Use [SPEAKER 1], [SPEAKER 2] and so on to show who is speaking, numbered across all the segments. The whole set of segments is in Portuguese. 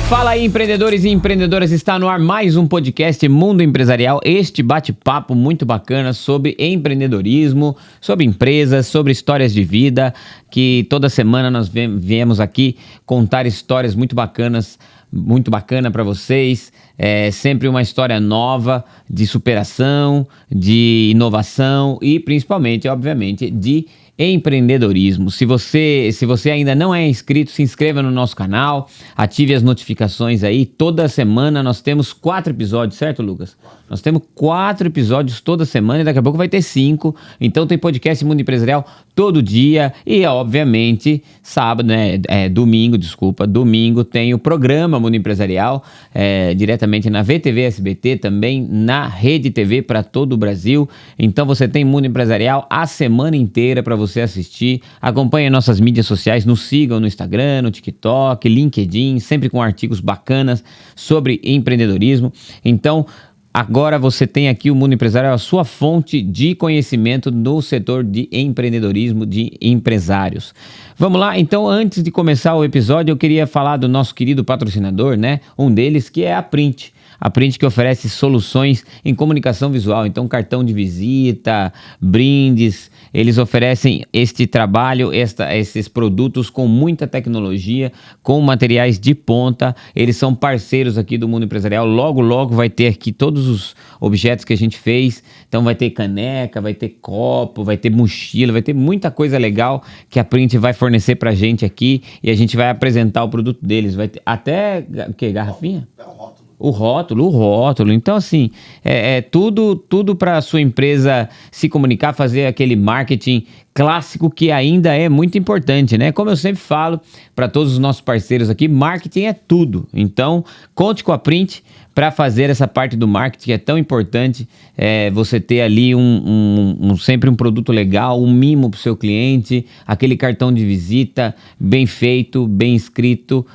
[SPEAKER 1] Fala aí, empreendedores e empreendedoras, está no ar mais um podcast Mundo Empresarial, este bate-papo muito bacana sobre empreendedorismo, sobre empresas, sobre histórias de vida, que toda semana nós viemos aqui contar histórias muito bacanas, muito bacana para vocês, sempre uma história nova de superação, de inovação e principalmente, obviamente, de empreendedorismo. Se você ainda não é inscrito, se inscreva no nosso canal, ative as notificações aí. Toda semana nós temos 4 episódios, certo, Lucas? Nós temos 4 episódios toda semana e daqui a pouco vai ter 5. Então tem podcast Mundo Empresarial todo dia e, obviamente, domingo tem o programa Mundo Empresarial, diretamente na VTV SBT, também na Rede TV para todo o Brasil. Então você tem Mundo Empresarial a semana inteira para você assistir. Acompanhe nossas mídias sociais, nos sigam no Instagram, no TikTok, LinkedIn, sempre com artigos bacanas sobre empreendedorismo. Então, agora você tem aqui o Mundo Empresarial, a sua fonte de conhecimento no setor de empreendedorismo, de empresários. Vamos lá, então antes de começar o episódio, eu queria falar do nosso querido patrocinador, né? Um deles que é a Print. A Print que oferece soluções em comunicação visual, então cartão de visita, brindes, eles oferecem este trabalho, esses produtos com muita tecnologia, com materiais de ponta, eles são parceiros aqui do Mundo Empresarial, logo vai ter aqui todos os objetos que a gente fez, então vai ter caneca, vai ter copo, vai ter mochila, vai ter muita coisa legal que a Print vai fornecer pra gente aqui e a gente vai apresentar o produto deles, vai ter até, o que, garrafinha? O rótulo. Então, assim, tudo para a sua empresa se comunicar, fazer aquele marketing clássico que ainda é muito importante, né? Como eu sempre falo para todos os nossos parceiros aqui, marketing é tudo. Então, conte com a Print para fazer essa parte do marketing que é tão importante, você ter ali sempre um produto legal, um mimo para o seu cliente, aquele cartão de visita bem feito, bem escrito,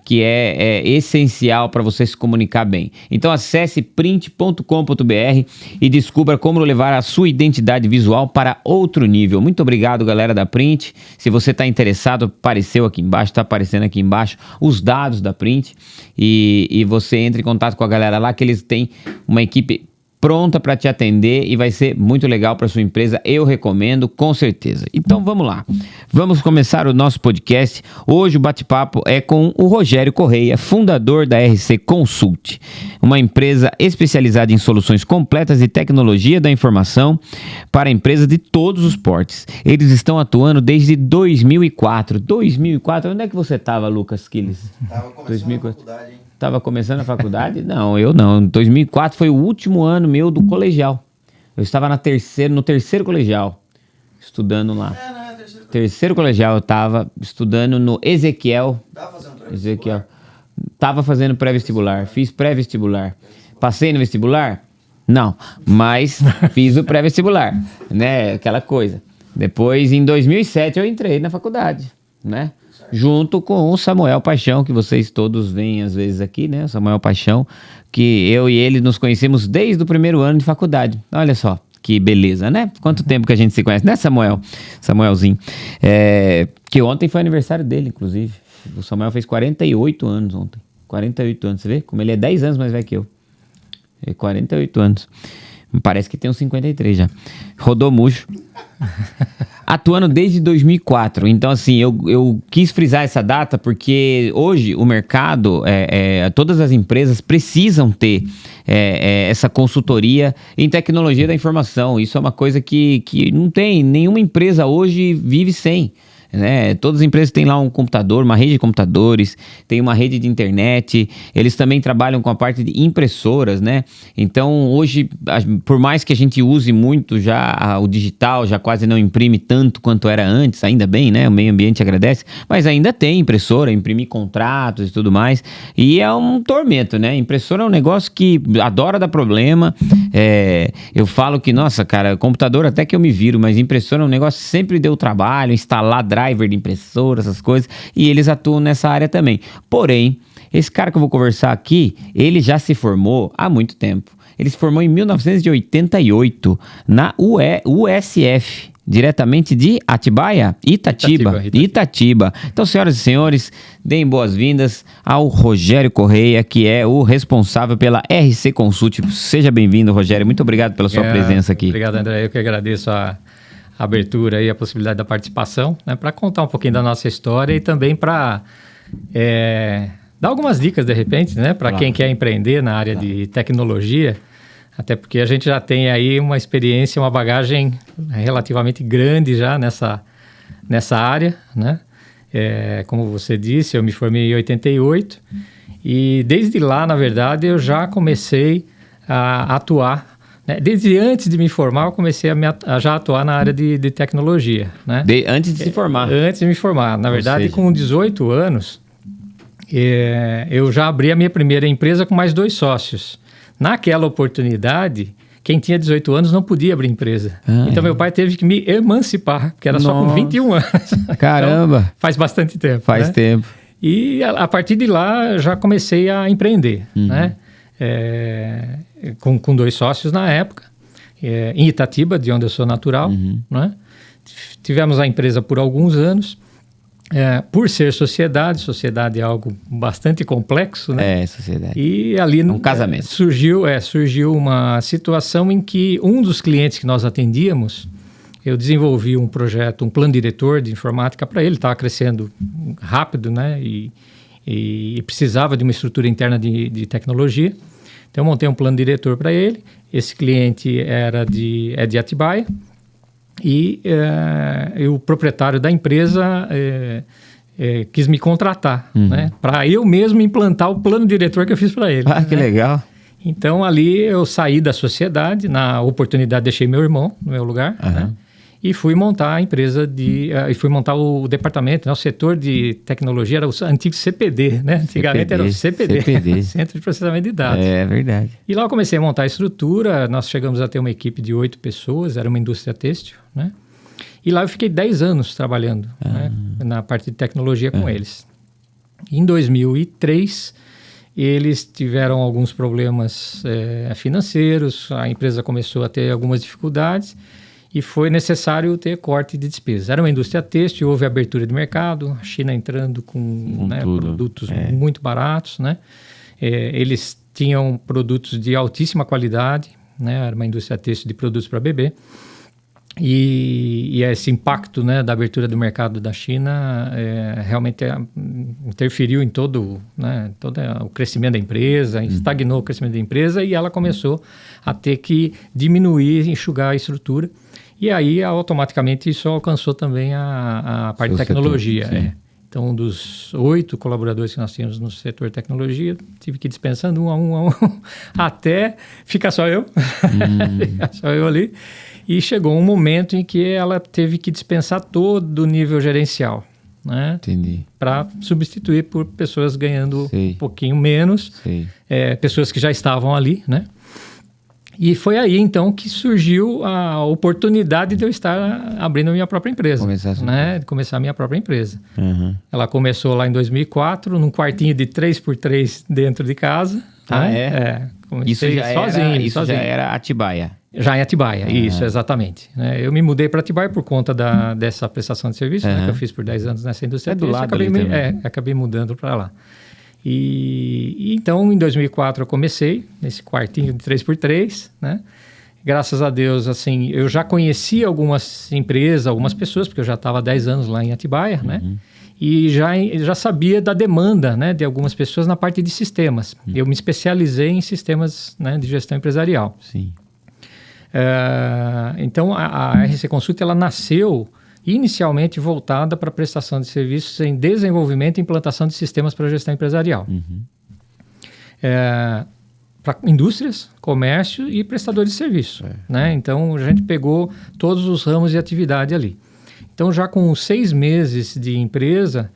[SPEAKER 1] que é essencial para você se comunicar bem. Então acesse print.com.br e descubra como levar a sua identidade visual para outro nível. Muito obrigado, galera da Print. Se você está interessado, apareceu aqui embaixo, está aparecendo aqui embaixo os dados da Print e você entra em contato com a galera lá, que eles têm uma equipe pronta para te atender e vai ser muito legal para sua empresa, eu recomendo com certeza. Então vamos lá, vamos começar o nosso podcast. Hoje o bate-papo é com o Rogério Correia, fundador da RC Consult, uma empresa especializada em soluções completas de tecnologia da informação para empresas de todos os portes. Eles estão atuando desde 2004. 2004, onde é que você estava, Lucas Quiles?
[SPEAKER 2] Estava começando a faculdade, hein?
[SPEAKER 1] Estava começando a faculdade? Não, eu não. 2004 foi o último ano meu do colegial. Eu estava no terceiro colegial, estudando lá. Terceiro colegial, eu estava estudando no Ezequiel.
[SPEAKER 2] Estava fazendo pré-vestibular?
[SPEAKER 1] Estava fazendo pré-vestibular, fiz pré-vestibular. Passei no vestibular? Não, mas fiz o pré-vestibular, né? Aquela coisa. Depois, em 2007, eu entrei na faculdade, né? Junto com o Samuel Paixão, que vocês todos veem às vezes aqui, né? O Samuel Paixão, que eu e ele nos conhecemos desde o primeiro ano de faculdade. Olha só, que beleza, né? Quanto tempo que a gente se conhece, né, Samuel? Samuelzinho. Que ontem foi aniversário dele, inclusive. O Samuel fez 48 anos ontem. 48 anos, você vê? Como ele é 10 anos mais velho que eu. 48 anos. Parece que tem uns 53 já. Rodou murcho. Atuando desde 2004. Então, assim, eu quis frisar essa data porque hoje o mercado, todas as empresas precisam ter essa consultoria em tecnologia da informação. Isso é uma coisa que não tem, nenhuma empresa hoje vive sem. Né? Todas as empresas têm lá um computador, uma rede de computadores, tem uma rede de internet, eles também trabalham com a parte de impressoras, né? Então hoje, por mais que a gente use muito já o digital, já quase não imprime tanto quanto era antes, ainda bem, né? O meio ambiente agradece, mas ainda tem impressora, imprimir contratos e tudo mais, e é um tormento, né? Impressora é um negócio que adora dar problema, eu falo que, nossa, cara, computador até que eu me viro, mas impressora é um negócio que sempre deu trabalho, instalar driver de impressora, essas coisas, e eles atuam nessa área também. Porém, esse cara que eu vou conversar aqui, ele já se formou há muito tempo. Ele se formou em 1988 na USF. diretamente de Atibaia? Itatiba. Então, senhoras e senhores, deem boas-vindas ao Rogério Correia, que é o responsável pela RC Consult. Seja bem-vindo, Rogério. Muito obrigado pela sua presença aqui.
[SPEAKER 3] Obrigado, André. Eu que agradeço a abertura e a possibilidade da participação, né, para contar um pouquinho da nossa história e também para dar algumas dicas, de repente, né, para quem quer empreender na área de tecnologia. Até porque a gente já tem aí uma experiência, uma bagagem relativamente grande já nessa área, né? Como você disse, eu me formei em 88 e desde lá, na verdade, eu já comecei a atuar, né? Desde antes de me formar, eu comecei a já atuar na área de tecnologia, né?
[SPEAKER 1] Antes de se formar?
[SPEAKER 3] Antes de me formar. Na verdade, com 18 anos, eu já abri a minha primeira empresa com mais 2 sócios. Naquela oportunidade, quem tinha 18 anos não podia abrir empresa. Então, meu pai teve que me emancipar, porque era só com 21 anos.
[SPEAKER 1] Caramba!
[SPEAKER 3] Então, faz bastante tempo.
[SPEAKER 1] Faz tempo.
[SPEAKER 3] E a partir de lá, já comecei a empreender, né? Com 2 sócios na época, em Itatiba, de onde eu sou natural, né? Tivemos a empresa por alguns anos. Por ser sociedade é algo bastante complexo, né?
[SPEAKER 1] Sociedade.
[SPEAKER 3] E ali
[SPEAKER 1] um casamento.
[SPEAKER 3] Surgiu uma situação em que um dos clientes que nós atendíamos, eu desenvolvi um projeto, um plano diretor de informática para ele, estava crescendo rápido, né? E precisava de uma estrutura interna de tecnologia. Então eu montei um plano diretor para ele. Esse cliente é de Atibaia. E o proprietário da empresa quis me contratar, né, para eu mesmo implantar o plano diretor que eu fiz para ele.
[SPEAKER 1] Que legal.
[SPEAKER 3] Então, ali eu saí da sociedade, na oportunidade deixei meu irmão no meu lugar, né, e fui montar a empresa e fui montar o departamento, né, o setor de tecnologia, era o antigo CPD, né? Antigamente era o CPD. Centro de Processamento de Dados.
[SPEAKER 1] É verdade.
[SPEAKER 3] E lá eu comecei a montar a estrutura, nós chegamos a ter uma equipe de 8 pessoas, era uma indústria têxtil, né? E lá eu fiquei 10 anos trabalhando, né, na parte de tecnologia com eles. Em 2003, eles tiveram alguns problemas financeiros, a empresa começou a ter algumas dificuldades, e foi necessário ter corte de despesas. Era uma indústria têxtil, houve abertura de mercado, a China entrando com produtos muito baratos, né? Eles tinham produtos de altíssima qualidade, né? Era uma indústria têxtil de produtos para bebê. E esse impacto, né, da abertura do mercado da China realmente interferiu em todo o crescimento da empresa, estagnou o crescimento da empresa e ela começou a ter que diminuir, enxugar a estrutura. E aí, automaticamente, isso alcançou também a parte de tecnologia.
[SPEAKER 1] Setor,
[SPEAKER 3] então, dos 8 colaboradores que nós tínhamos no setor de tecnologia, tive que ir dispensando um a um, até ficar só eu. Ficar só eu ali. E chegou um momento em que ela teve que dispensar todo o nível gerencial, né?
[SPEAKER 1] Entendi.
[SPEAKER 3] Para substituir por pessoas ganhando um pouquinho menos, pessoas que já estavam ali, né? E foi aí, então, que surgiu a oportunidade de eu estar abrindo a minha própria empresa. Começar a minha própria empresa. Ela começou lá em 2004, num quartinho de 3x3 dentro de casa.
[SPEAKER 1] Isso já era Atibaia?
[SPEAKER 3] Já em Atibaia, isso, exatamente. Eu me mudei para Atibaia por conta dessa prestação de serviço, né, que eu fiz por 10 anos nessa indústria.
[SPEAKER 1] Do lado
[SPEAKER 3] acabei mudando para lá. E então, em 2004, eu comecei nesse quartinho de 3x3, né? Graças a Deus, assim, eu já conhecia algumas empresas, algumas pessoas, porque eu já estava há 10 anos lá em Atibaia, né? E já sabia da demanda, né, de algumas pessoas na parte de sistemas. Eu me especializei em sistemas, né, de gestão empresarial.
[SPEAKER 1] Sim.
[SPEAKER 3] Então, a RC Consult, ela nasceu inicialmente voltada para prestação de serviços em desenvolvimento e implantação de sistemas para gestão empresarial. Para indústrias, comércio e prestadores de serviço. Né? Então, a gente pegou todos os ramos de atividade ali. Então, já com 6 meses de empresa,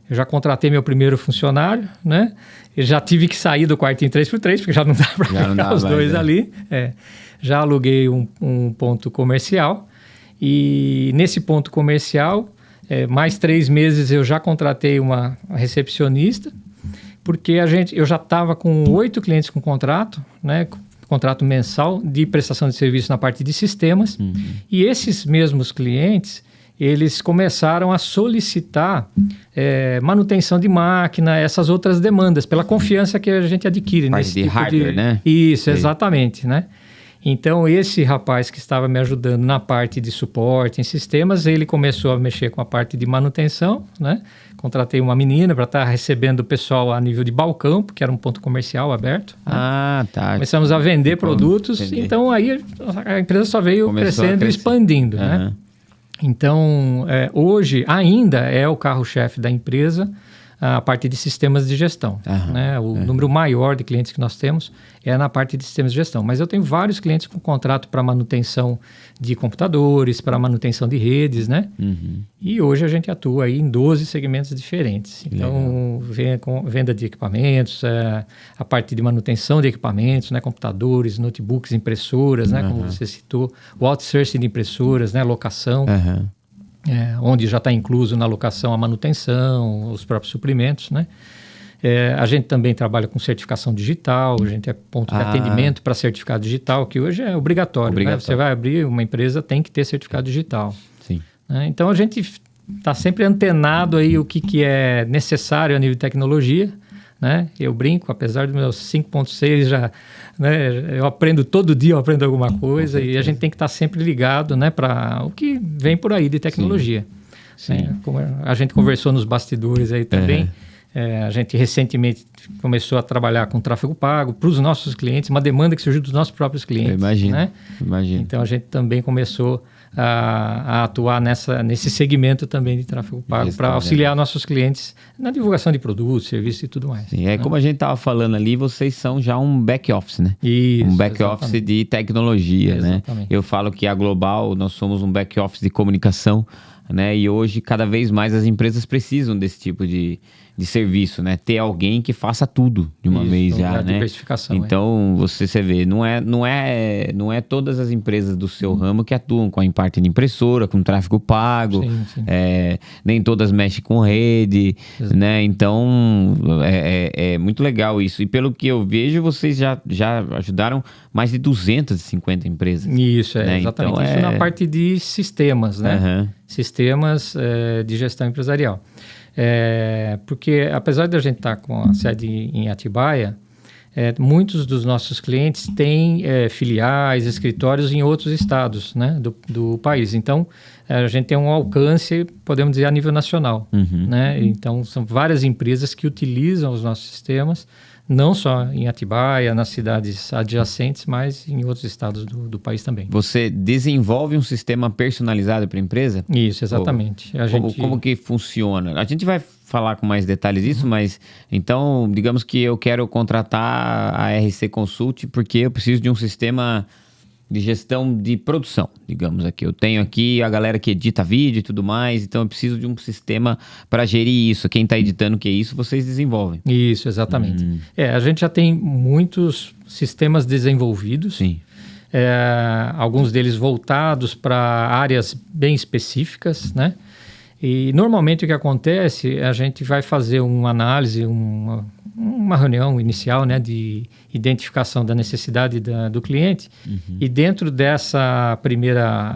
[SPEAKER 3] eu já contratei meu primeiro funcionário, né? Eu já tive que sair do quartinho 3x3, porque já não dá para ficar os dois ali. Já aluguei um ponto comercial. E nesse ponto comercial, mais 3 meses eu já contratei uma recepcionista, porque eu já estava com 8 clientes com contrato, né? contrato mensal de prestação de serviço na parte de sistemas. E esses mesmos clientes, eles começaram a solicitar manutenção de máquina, essas outras demandas, pela confiança que a gente adquire
[SPEAKER 1] Parte
[SPEAKER 3] nesse
[SPEAKER 1] de
[SPEAKER 3] tipo
[SPEAKER 1] hardware, né?
[SPEAKER 3] Isso, exatamente, né? Então, esse rapaz que estava me ajudando na parte de suporte em sistemas, ele começou a mexer com a parte de manutenção, né? Contratei uma menina para estar recebendo o pessoal a nível de balcão, porque era um ponto comercial aberto. Né?
[SPEAKER 1] Ah, tá.
[SPEAKER 3] Começamos a vender produtos,
[SPEAKER 1] entendi.
[SPEAKER 3] então aí a empresa só veio
[SPEAKER 1] Começou
[SPEAKER 3] crescendo e expandindo, né? Então, hoje ainda é o carro-chefe da empresa a parte de sistemas de gestão. Né? O número maior de clientes que nós temos é na parte de sistemas de gestão. Mas eu tenho vários clientes com contrato para manutenção de computadores, para manutenção de redes, né? E hoje a gente atua aí em 12 segmentos diferentes. Então, venda de equipamentos, a parte de manutenção de equipamentos, né? Computadores, notebooks, impressoras, né? Como você citou, o outsourcing de impressoras, né? Locação. Onde já está incluso na locação a manutenção, os próprios suprimentos, né? A gente também trabalha com certificação digital, a gente é ponto de atendimento para certificado digital, que hoje é obrigatório. Né? Você vai abrir uma empresa, tem que ter certificado digital.
[SPEAKER 1] Sim.
[SPEAKER 3] Então a gente está sempre antenado aí o que é necessário a nível de tecnologia. Né? Eu brinco, apesar dos meus 5.6 já, né, eu aprendo todo dia, eu aprendo alguma coisa e a gente tem que estar sempre ligado, né, para o que vem por aí de tecnologia.
[SPEAKER 1] Sim.
[SPEAKER 3] Como a gente conversou nos bastidores aí também, a gente recentemente começou a trabalhar com tráfego pago para os nossos clientes, uma demanda que surgiu dos nossos próprios clientes.
[SPEAKER 1] Eu imagino,
[SPEAKER 3] né?
[SPEAKER 1] imagino.
[SPEAKER 3] Então a gente também começou a atuar nesse segmento também de tráfego pago para auxiliar nossos clientes na divulgação de produtos, serviços e tudo mais.
[SPEAKER 1] Sim, como a gente estava falando ali, vocês são já um back-office, né?
[SPEAKER 3] Isso,
[SPEAKER 1] um back-office de tecnologia, né? Eu falo que a Global, nós somos um back-office de comunicação, né? E hoje, cada vez mais, as empresas precisam desse tipo de serviço, né? Ter alguém que faça tudo de uma vez já, né?
[SPEAKER 3] Diversificação,
[SPEAKER 1] então, você vê, não é todas as empresas do seu ramo que atuam com a parte de impressora, com tráfego pago,
[SPEAKER 3] sim.
[SPEAKER 1] nem todas mexem com rede, né? Então, é muito legal isso. E pelo que eu vejo, vocês já ajudaram mais de 250 empresas.
[SPEAKER 3] Isso,
[SPEAKER 1] né?
[SPEAKER 3] exatamente.
[SPEAKER 1] Então,
[SPEAKER 3] isso na parte de sistemas, né? Sistemas de gestão empresarial. Porque apesar de a gente estar com a sede em Atibaia, muitos dos nossos clientes têm filiais, escritórios em outros estados, né, do país. Então, a gente tem um alcance, podemos dizer, a nível nacional. Né? Então, são várias empresas que utilizam os nossos sistemas, não só em Atibaia, nas cidades adjacentes, mas em outros estados do país também.
[SPEAKER 1] Você desenvolve um sistema personalizado para a empresa?
[SPEAKER 3] Isso, exatamente.
[SPEAKER 1] Como que funciona? A gente vai falar com mais detalhes disso, mas então, digamos que eu quero contratar a RC Consult porque eu preciso de um sistema de gestão de produção, digamos aqui. Eu tenho aqui a galera que edita vídeo e tudo mais, então eu preciso de um sistema para gerir isso. Quem está editando o que é isso, vocês desenvolvem.
[SPEAKER 3] Isso, exatamente. A gente já tem muitos sistemas desenvolvidos.
[SPEAKER 1] Sim.
[SPEAKER 3] Alguns deles voltados para áreas bem específicas, né? E normalmente o que acontece, a gente vai fazer uma análise, uma reunião inicial, né, de identificação da necessidade do cliente e dentro dessa primeira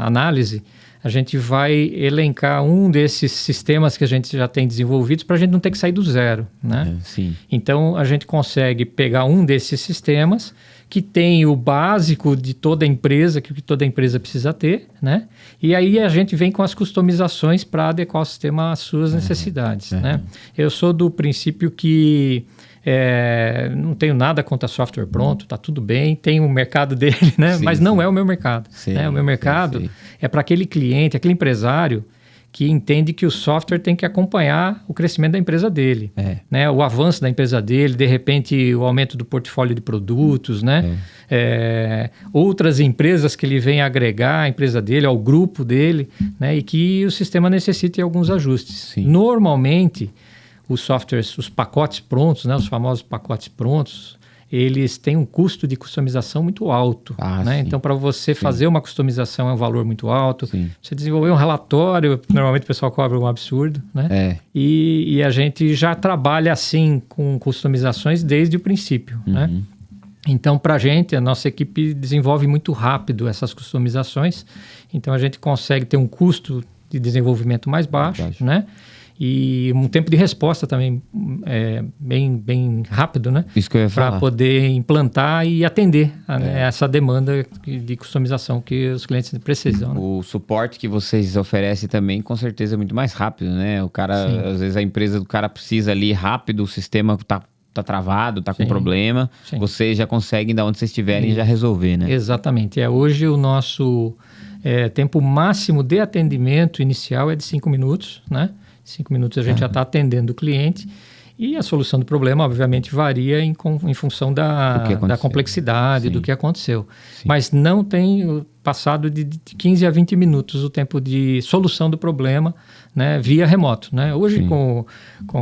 [SPEAKER 3] análise, a gente vai elencar um desses sistemas que a gente já tem desenvolvidos para a gente não ter que sair do zero, né?
[SPEAKER 1] Sim.
[SPEAKER 3] Então, a gente consegue pegar um desses sistemas que tem o básico de toda a empresa, que toda empresa precisa ter, né? E aí a gente vem com as customizações para adequar o sistema às suas necessidades, né? Eu sou do princípio que não tenho nada contra software pronto, tá tudo bem, tem um mercado dele, né? Mas não é o meu mercado. Né? O meu mercado é para aquele cliente, aquele empresário que entende que o software tem que acompanhar o crescimento da empresa dele, né? O avanço da empresa dele, de repente o aumento do portfólio de produtos, né? Outras empresas que ele vem agregar à empresa dele, ao grupo dele, né? E que o sistema necessite alguns ajustes.
[SPEAKER 1] Sim.
[SPEAKER 3] Normalmente, os softwares, os pacotes prontos, né? Os famosos pacotes prontos, eles têm um custo de customização muito alto. Né? Então, para você fazer uma customização é um valor muito alto. Você desenvolver um relatório, normalmente o pessoal cobra um absurdo. Né? E a gente já trabalha assim com customizações desde o princípio. Né? Então, para a gente, a nossa equipe desenvolve muito rápido essas customizações. Então, a gente consegue ter um custo de desenvolvimento mais baixo, né? E um tempo de resposta também bem rápido, né?
[SPEAKER 1] Isso que eu ia falar.
[SPEAKER 3] Para poder implantar e atender essa demanda de customização que os clientes precisam. Né?
[SPEAKER 1] O suporte que vocês oferecem também, com certeza, é muito mais rápido, né? O cara,
[SPEAKER 3] Sim.
[SPEAKER 1] às vezes a empresa do cara precisa ali rápido, o sistema tá travado, tá com problema.
[SPEAKER 3] Sim.
[SPEAKER 1] Vocês já conseguem, da onde vocês estiverem, já resolver, né?
[SPEAKER 3] Exatamente. Hoje o nosso tempo máximo de atendimento inicial é de 5 minutos, né? 5 minutos a gente já está atendendo o cliente e a solução do problema, obviamente, varia em função da complexidade, do que aconteceu. Sim. Mas não tem passado de 15 a 20 minutos o tempo de solução do problema, né, via remoto. Né? Hoje, com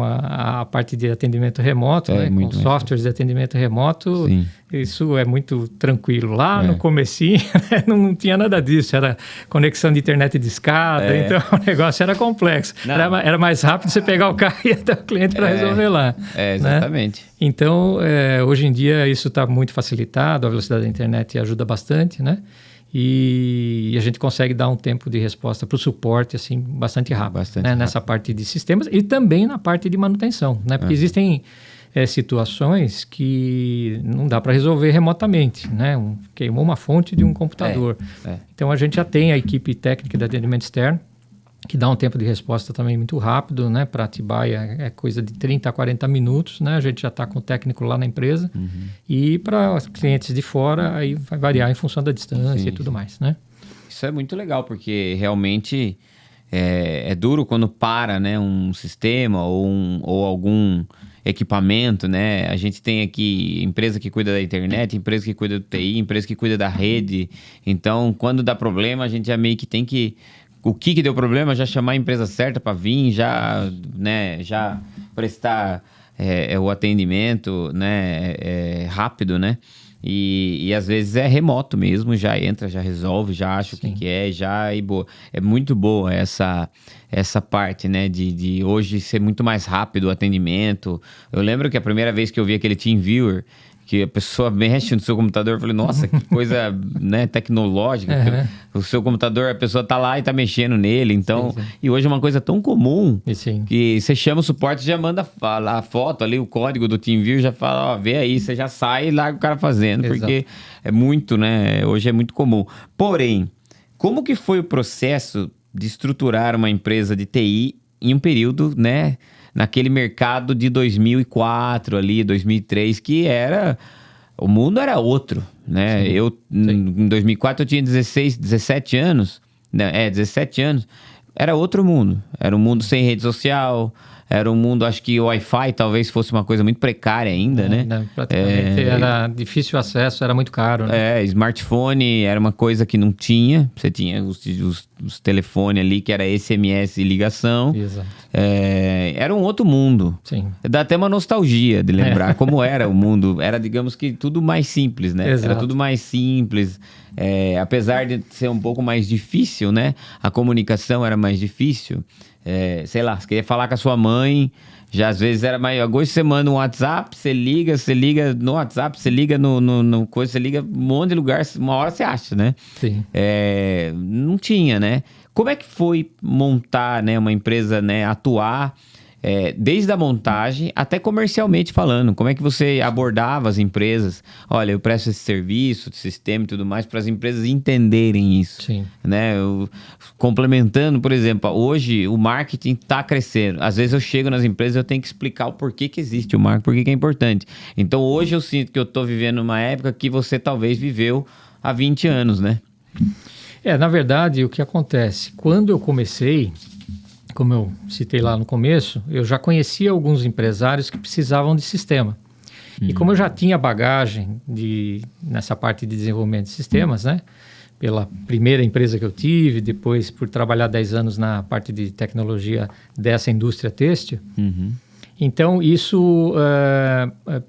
[SPEAKER 3] a parte de atendimento remoto, né, com softwares de atendimento remoto, sim, isso é muito tranquilo. Lá no comecinho, né, não tinha nada disso. Era conexão de internet de escada, então o negócio era complexo. Era mais rápido você pegar o carro e ir até o cliente para resolver lá.
[SPEAKER 1] Exatamente.
[SPEAKER 3] Né? Então, hoje em dia, isso está muito facilitado, a velocidade da internet ajuda bastante, né? E a gente consegue dar um tempo de resposta para o suporte assim, bastante rápido, né? Nessa parte de sistemas e também na parte de manutenção, né? Porque existem situações que não dá para resolver remotamente, né? Queimou uma fonte de um computador. Então a gente já tem a equipe técnica de atendimento externo que dá um tempo de resposta também muito rápido, né? Para Atibaia é coisa de 30 a 40 minutos, né? A gente já está com o técnico lá na empresa. E para os clientes de fora, aí vai variar em função da distância e tudo mais, né?
[SPEAKER 1] Isso é muito legal, porque realmente é duro quando para, né? Um sistema ou algum equipamento, né? A gente tem aqui empresa que cuida da internet, empresa que cuida do TI, empresa que cuida da rede. Então, quando dá problema, a gente já meio que tem que... O que deu problema, já chamar a empresa certa para vir, já prestar o atendimento, né, rápido, né? E às vezes é remoto mesmo, já entra, já resolve, já acha o que é, e boa. É muito boa essa parte, né, de hoje ser muito mais rápido o atendimento. Eu lembro que a primeira vez que eu vi aquele TeamViewer, que a pessoa mexe no seu computador, eu falei, nossa, que coisa, né, tecnológica. O seu computador, a pessoa tá lá e tá mexendo nele, então... Sim. E hoje é uma coisa tão comum que você chama o suporte, já manda a foto ali, o código do TeamViewer, já fala, ó, vê aí, você já sai e larga o cara fazendo, porque é muito, né, hoje é muito comum. Porém, como que foi o processo de estruturar uma empresa de TI em um período, né, naquele mercado de 2004 ali, 2003, que o mundo era outro, né? Em 2004 eu tinha 17 anos, né? 17 anos, era outro mundo, era um mundo sem rede social, era um mundo, acho que o Wi-Fi talvez fosse uma coisa muito precária ainda, né?
[SPEAKER 3] Praticamente era difícil acesso, era muito caro, né?
[SPEAKER 1] Smartphone era uma coisa que não tinha, você tinha os telefones ali, que era SMS e ligação.
[SPEAKER 3] Exato.
[SPEAKER 1] Era um outro mundo.
[SPEAKER 3] Sim.
[SPEAKER 1] Dá até uma nostalgia de lembrar como era o mundo. Era, digamos que, tudo mais simples, né?
[SPEAKER 3] Exato.
[SPEAKER 1] Era tudo mais simples. Apesar de ser um pouco mais difícil, né? A comunicação era mais difícil. Sei lá, você queria falar com a sua mãe, já às vezes era mais... Agora você manda um WhatsApp, você liga no WhatsApp, você liga no coisa, você liga um monte de lugar, uma hora você acha, né?
[SPEAKER 3] Sim.
[SPEAKER 1] Não tinha, né? Como é que foi montar, né, uma empresa, né, atuar desde a montagem até comercialmente falando? Como é que você abordava as empresas? Olha, eu presto esse serviço, de sistema e tudo mais, para as empresas entenderem isso.
[SPEAKER 3] Sim.
[SPEAKER 1] Né? Complementando, por exemplo, hoje o marketing está crescendo. Às vezes eu chego nas empresas e eu tenho que explicar o porquê que existe o marketing, porquê que é importante. Então hoje eu sinto que eu estou vivendo uma época que você talvez viveu há 20 anos, né?
[SPEAKER 3] Na verdade, o que acontece? Quando eu comecei, como eu citei lá no começo, eu já conhecia alguns empresários que precisavam de sistema. E como eu já tinha bagagem nessa parte de desenvolvimento de sistemas, né? Pela primeira empresa que eu tive, depois por trabalhar 10 anos na parte de tecnologia dessa indústria têxtil. Então, isso,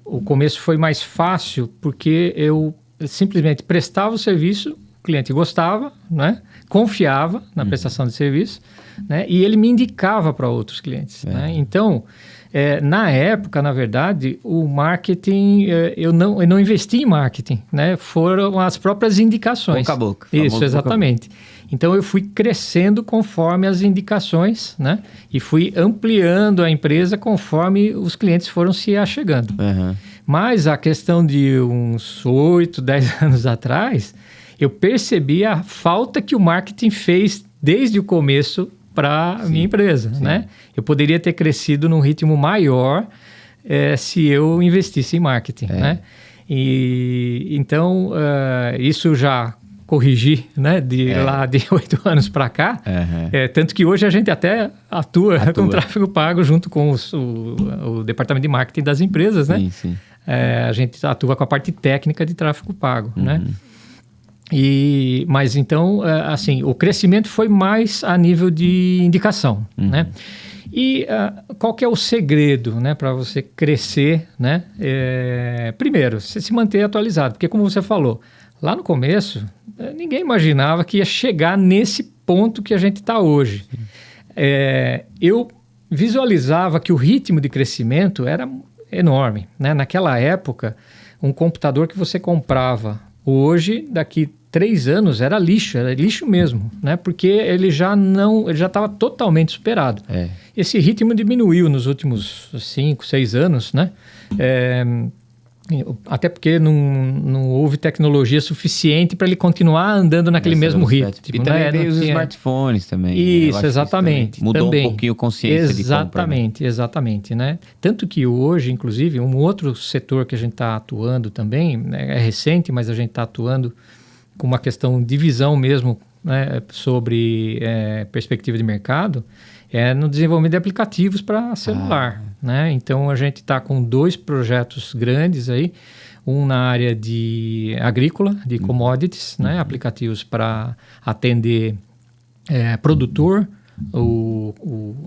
[SPEAKER 3] o começo foi mais fácil porque eu simplesmente prestava o serviço, o cliente gostava, né? Confiava na prestação de serviço, né? E ele me indicava para outros clientes. Né? Então, Na época, na verdade, o marketing, eu não investi em marketing, né? Foram as próprias indicações.
[SPEAKER 1] Boca a boca.
[SPEAKER 3] Isso, exatamente. Então, eu fui crescendo conforme as indicações, né? E fui ampliando a empresa conforme os clientes foram se achegando.
[SPEAKER 1] Uhum.
[SPEAKER 3] Mas a questão de uns 8, 10 anos atrás, eu percebi a falta que o marketing fez desde o começo para a minha empresa, né? Eu poderia ter crescido num ritmo maior se eu investisse em marketing, né? E então, isso já corrigi, né? Lá de 8 anos para cá. Tanto que hoje a gente até atua com tráfego pago junto com o departamento de marketing das empresas, né?
[SPEAKER 1] Sim.
[SPEAKER 3] A gente atua com a parte técnica de tráfego pago, né? Mas então, assim, o crescimento foi mais a nível de indicação, né? E qual que é o segredo, né, para você crescer, né? Primeiro, você se manter atualizado, porque como você falou, lá no começo, ninguém imaginava que ia chegar nesse ponto que a gente está hoje. Eu visualizava que o ritmo de crescimento era enorme, né? Naquela época, um computador que você comprava hoje, daqui 3 anos, era lixo mesmo, né? Porque ele já estava totalmente superado. Esse ritmo diminuiu nos últimos 5, 6 anos, né? Até porque não houve tecnologia suficiente para ele continuar andando naquele mesmo ritmo.
[SPEAKER 1] E também veio os smartphones também.
[SPEAKER 3] Isso, exatamente.
[SPEAKER 1] Mudou um pouquinho a consciência de compra.
[SPEAKER 3] Exatamente, né? Tanto que hoje, inclusive, um outro setor que a gente está atuando também, né, é recente, mas a gente está atuando com uma questão de visão mesmo, né, sobre perspectiva de mercado, no desenvolvimento de aplicativos para celular, né? Então, a gente está com 2 projetos grandes aí, um na área de agrícola, de commodities, né? Aplicativos para atender produtor,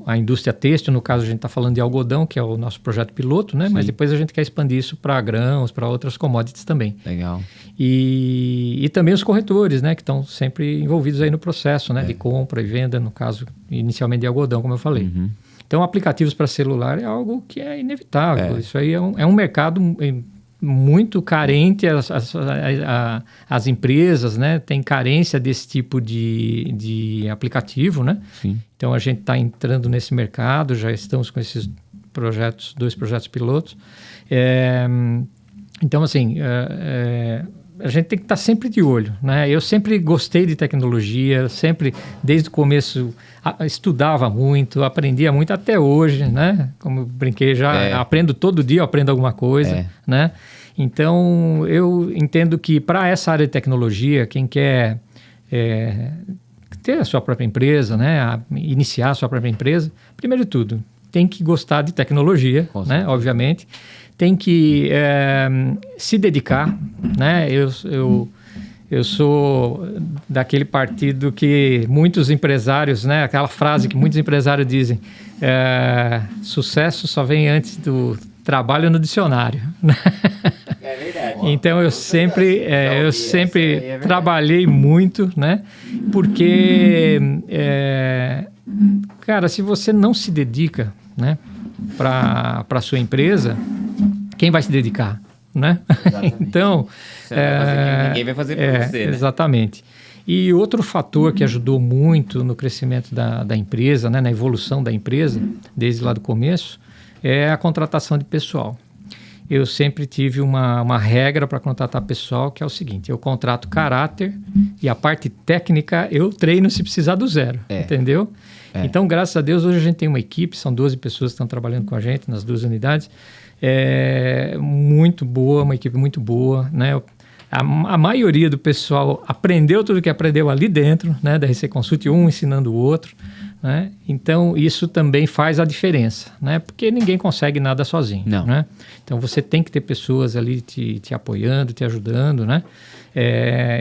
[SPEAKER 3] a indústria têxtil, no caso a gente está falando de algodão, que é o nosso projeto piloto, né? Mas depois a gente quer expandir isso para grãos, para outras commodities também.
[SPEAKER 1] Legal.
[SPEAKER 3] E também os corretores, né? Que estão sempre envolvidos aí no processo, né? De compra e venda, no caso inicialmente de algodão, como eu falei. Então, aplicativos para celular é algo que é inevitável. Isso aí é um mercado muito carente, as empresas, né, têm carência desse tipo de aplicativo, né?
[SPEAKER 1] Sim.
[SPEAKER 3] Então, a gente está entrando nesse mercado, já estamos com esses 2 projetos pilotos. Então, assim, a gente tem que estar sempre de olho, né? Eu sempre gostei de tecnologia, sempre, desde o começo, estudava muito, aprendia muito, até hoje, né? Como eu brinquei já, aprendo todo dia, aprendo alguma coisa, né? Então, eu entendo que para essa área de tecnologia, quem quer ter a sua própria empresa, né? Iniciar a sua própria empresa, primeiro de tudo, tem que gostar de tecnologia, né? Obviamente. Tem que se dedicar, né? Eu sou daquele partido que muitos empresários, né? Aquela frase que muitos empresários dizem, sucesso só vem antes do trabalho no dicionário.
[SPEAKER 2] É verdade.
[SPEAKER 3] Então eu sempre trabalhei muito, né? Porque, cara, se você não se dedica, né, para a sua empresa, quem vai se dedicar, né? Então,
[SPEAKER 1] ninguém vai fazer por você, né?
[SPEAKER 3] Exatamente. E outro fator que ajudou muito no crescimento da empresa, né, na evolução da empresa, desde lá do começo, é a contratação de pessoal. Eu sempre tive uma regra para contratar pessoal, que é o seguinte: eu contrato caráter e a parte técnica eu treino se precisar do zero, entendeu? Então, graças a Deus, hoje a gente tem uma equipe, são 12 pessoas que estão trabalhando com a gente nas 2 unidades, muito boa, uma equipe muito boa, né? A maioria do pessoal aprendeu tudo que aprendeu ali dentro, né, da RC Consult, um ensinando o outro, né? Então, isso também faz a diferença, né? Porque ninguém consegue nada sozinho, né? Então, você tem que ter pessoas ali te apoiando, te ajudando, né?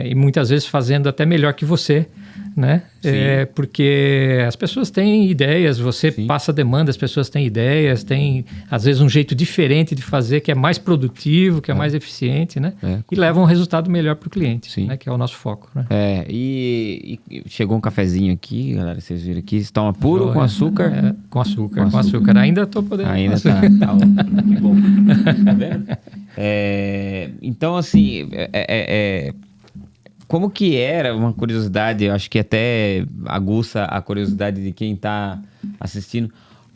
[SPEAKER 3] E muitas vezes fazendo até melhor que você, né? Porque as pessoas têm ideias, você passa demanda, as pessoas têm ideias, tem às vezes um jeito diferente de fazer que é mais produtivo, que é mais eficiente, né? E leva um resultado melhor para o cliente, né? Que é o nosso foco, né?
[SPEAKER 1] E chegou um cafezinho aqui, galera, vocês viram aqui, você toma puro com açúcar?
[SPEAKER 3] Com açúcar. Ainda estou podendo.
[SPEAKER 1] Ainda tá que bom. Tá vendo? Então, assim, como que era, uma curiosidade, eu acho que até aguça a curiosidade de quem está assistindo,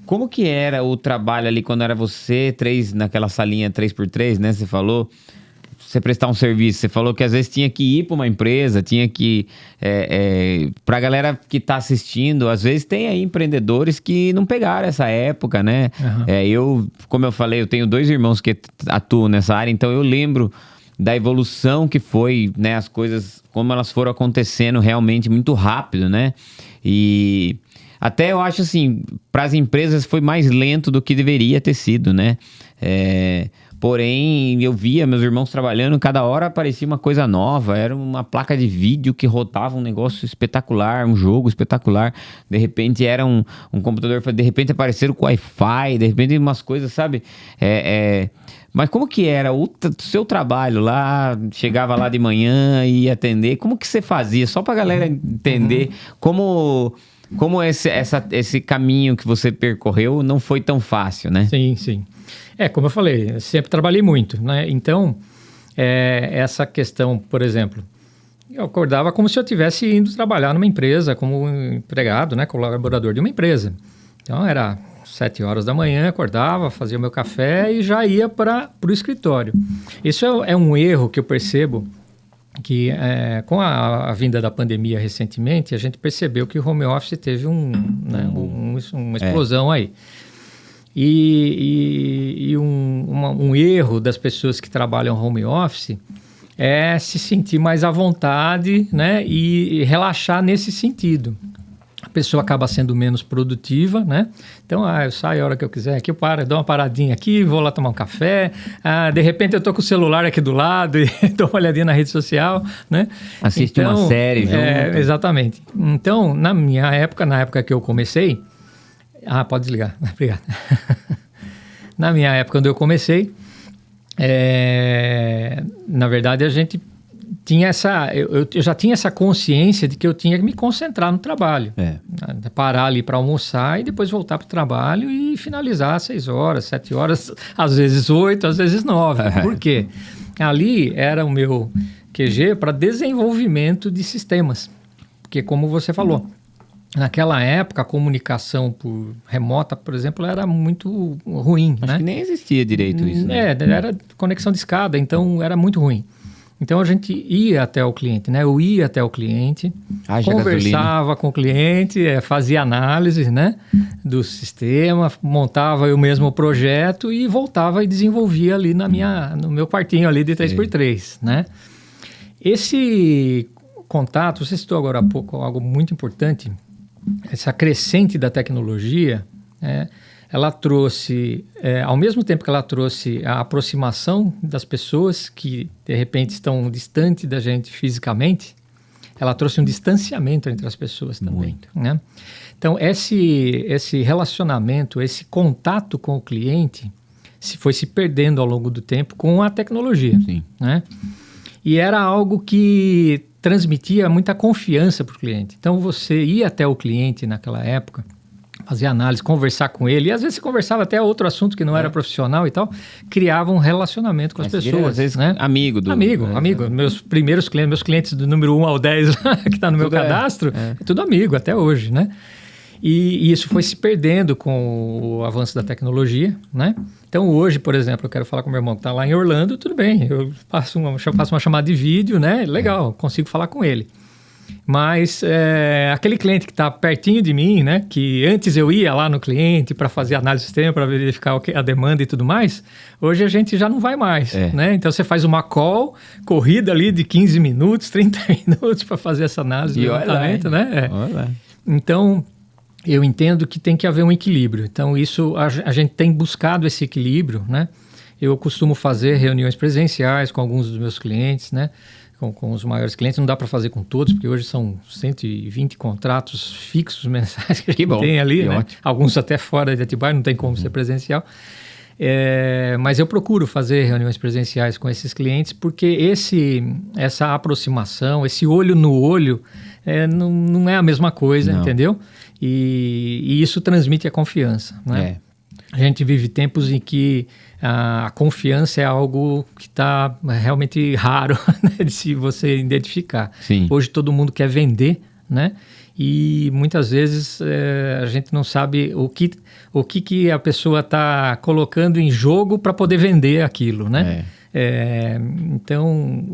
[SPEAKER 1] como que era o trabalho ali quando era você, naquela salinha 3x3, né, você falou, você prestar um serviço, você falou que às vezes tinha que ir para uma empresa, tinha que, para a galera que está assistindo, às vezes tem aí empreendedores que não pegaram essa época, né, como eu falei, eu tenho 2 irmãos que atuam nessa área, então eu lembro da evolução que foi, né, as coisas, como elas foram acontecendo realmente muito rápido, né, e até eu acho assim, para as empresas foi mais lento do que deveria ter sido, né, porém eu via meus irmãos trabalhando, cada hora aparecia uma coisa nova, era uma placa de vídeo que rodava um negócio espetacular, um jogo espetacular, de repente era um computador, de repente apareceram com Wi-Fi, de repente umas coisas, sabe, mas como que era o seu trabalho lá? Chegava lá de manhã e ia atender. Como que você fazia? Só para a galera entender como esse caminho que você percorreu não foi tão fácil, né?
[SPEAKER 3] Sim. Como eu falei, eu sempre trabalhei muito, né? Então, essa questão, por exemplo, eu acordava como se eu estivesse indo trabalhar numa empresa, como empregado, né? Colaborador de uma empresa. Então, era 7 horas da manhã, acordava, fazia o meu café e já ia para o escritório. Isso é um erro que eu percebo, que com a vinda da pandemia recentemente, a gente percebeu que o home office teve uma explosão aí. E um erro das pessoas que trabalham home office é se sentir mais à vontade, né, e relaxar nesse sentido. A pessoa acaba sendo menos produtiva, né? Então, eu saio a hora que eu quiser aqui, eu dou uma paradinha aqui, vou lá tomar um café, de repente eu tô com o celular aqui do lado e dou uma olhadinha na rede social, né?
[SPEAKER 1] Assiste uma série junto.
[SPEAKER 3] Exatamente. Então, na época que eu comecei... pode desligar, obrigado. Na minha época, quando eu comecei, na verdade, a gente tinha eu já tinha essa consciência de que eu tinha que me concentrar no trabalho. Parar ali para almoçar e depois voltar para o trabalho e finalizar às 6 horas, 7 horas, às vezes 8, às vezes 9. Por quê? Ali era o meu QG para desenvolvimento de sistemas. Porque, como você falou, naquela época a comunicação por remota, por exemplo, era muito ruim.
[SPEAKER 1] Acho que nem existia direito isso, né?
[SPEAKER 3] Era conexão de escada, então era muito ruim. Então a gente ia até o cliente, né? Eu ia até o cliente, conversava com o cliente, fazia análise, né, do sistema, montava eu mesmo o projeto e voltava e desenvolvia ali no meu quartinho ali de 3x3, né? Esse contato, você citou agora há pouco algo muito importante, essa crescente da tecnologia, ela trouxe, ao mesmo tempo que ela trouxe a aproximação das pessoas que, de repente, estão distantes da gente fisicamente, ela trouxe um distanciamento entre as pessoas também, né? Então, esse relacionamento, esse contato com o cliente foi se perdendo ao longo do tempo com a tecnologia, né? E era algo que transmitia muita confiança para o cliente. Então, você ia até o cliente naquela época, fazer análise, conversar com ele, e às vezes você conversava até outro assunto que não era profissional e tal, criava um relacionamento com as pessoas. Às vezes,
[SPEAKER 1] né? Amigo.
[SPEAKER 3] Meus primeiros clientes, meus clientes do número 1 ao 10 que está no meu cadastro, é tudo amigo até hoje, né? E isso foi se perdendo com o avanço da tecnologia, né? Então hoje, por exemplo, eu quero falar com meu irmão que está lá em Orlando, tudo bem, eu faço uma chamada de vídeo, né? Legal, consigo falar com ele. Mas aquele cliente que está pertinho de mim, né, que antes eu ia lá no cliente para fazer análise do sistema, para verificar a demanda e tudo mais, hoje a gente já não vai mais, né? Então você faz uma call, corrida ali de 15 minutos, 30 minutos para fazer essa análise, levantamento, né? Então, eu entendo que tem que haver um equilíbrio. Então, isso a gente tem buscado esse equilíbrio, né? Eu costumo fazer reuniões presenciais com alguns dos meus clientes, né? com os maiores clientes. Não dá para fazer com todos, porque hoje são 120 contratos fixos mensais que a gente tem ali, né? Alguns até fora de Atibaia, não tem como ser presencial. Mas eu procuro fazer reuniões presenciais com esses clientes, porque essa aproximação, esse olho no olho, não é a mesma coisa, entendeu? E isso transmite a confiança, né? A gente vive tempos em que a confiança é algo que está realmente raro, né, de se você identificar.
[SPEAKER 1] Sim.
[SPEAKER 3] Hoje todo mundo quer vender, né? E muitas vezes a gente não sabe o que a pessoa está colocando em jogo para poder vender aquilo, né? Então,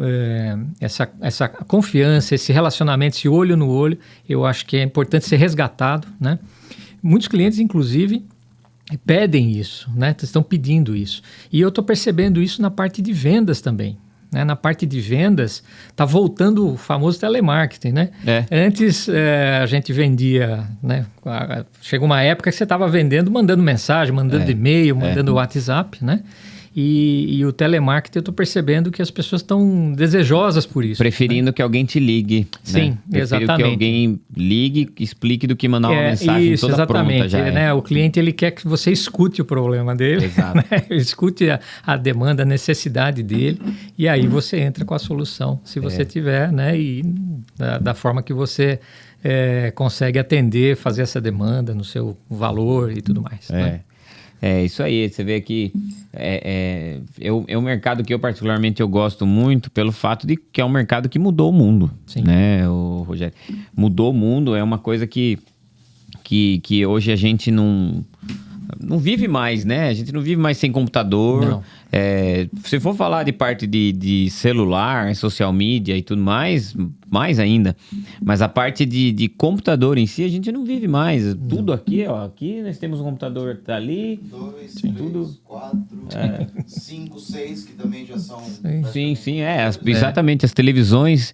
[SPEAKER 3] essa confiança, esse relacionamento, esse olho no olho, eu acho que é importante ser resgatado, né? Muitos clientes, inclusive, pedem isso, né? Estão pedindo isso. E eu estou percebendo isso na parte de vendas também. Né? Na parte de vendas, está voltando o famoso telemarketing, né? Antes, a gente vendia, né? Chegou uma época que você estava vendendo, mandando mensagem, mandando e-mail, mandando WhatsApp, né? E o telemarketing, eu estou percebendo que as pessoas estão desejosas por isso.
[SPEAKER 1] Preferindo que alguém te ligue.
[SPEAKER 3] Sim,
[SPEAKER 1] né?
[SPEAKER 3] exatamente.
[SPEAKER 1] Que alguém ligue, explique do que mandar uma mensagem
[SPEAKER 3] isso,
[SPEAKER 1] toda
[SPEAKER 3] exatamente,
[SPEAKER 1] pronta já.
[SPEAKER 3] Né? O cliente, ele quer que você escute o problema dele, né? Escute a demanda, a necessidade dele, e aí você entra com a solução, se você tiver, né? E da forma que você consegue atender, fazer essa demanda no seu valor e tudo mais. Né?
[SPEAKER 1] Isso aí, você vê que é um mercado que eu particularmente eu gosto muito pelo fato de que é um mercado que mudou o mundo, né, o Rogério? Mudou o mundo, é uma coisa que hoje a gente não vive mais, né? A gente não vive mais sem computador.
[SPEAKER 3] Não.
[SPEAKER 1] Se for falar de parte de celular, social media e tudo mais ainda. Mas a parte de computador em si, a gente não vive mais. Tudo aqui, ó. Aqui nós temos um computador ali.
[SPEAKER 2] 2, 3, 4, 5, 6, que também já são...
[SPEAKER 1] Sim. Exatamente. As televisões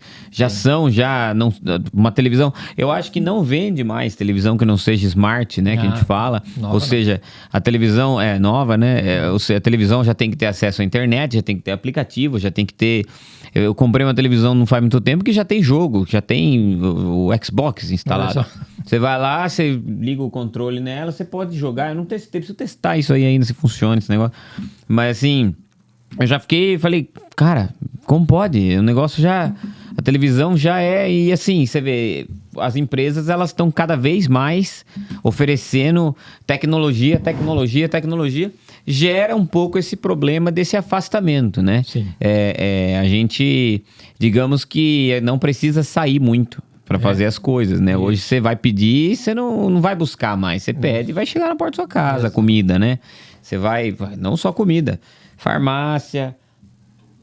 [SPEAKER 1] não, uma televisão... Eu acho que não vende mais televisão que não seja smart, né? Que a gente fala.
[SPEAKER 3] Nova,
[SPEAKER 1] ou seja, a televisão é nova, né? Ou seja, a televisão já tem que ter acesso à internet, já tem que ter aplicativo, já tem que ter... Eu comprei uma televisão não faz muito tempo que já tem jogo, já tem o Xbox instalado. Você vai lá, você liga o controle nela, você pode jogar. Eu não testei, preciso testar isso aí ainda, se funciona esse negócio. Mas assim, eu já falei, cara, como pode? O negócio já... A televisão já é... E assim, você vê, as empresas, elas estão cada vez mais oferecendo tecnologia. Gera um pouco esse problema desse afastamento, né?
[SPEAKER 3] Sim.
[SPEAKER 1] A gente, digamos que não precisa sair muito para fazer as coisas, né? Isso. Hoje você vai pedir, você não vai buscar mais. Você pede e vai chegar na porta da sua casa, comida, né? Você vai, não só comida, farmácia,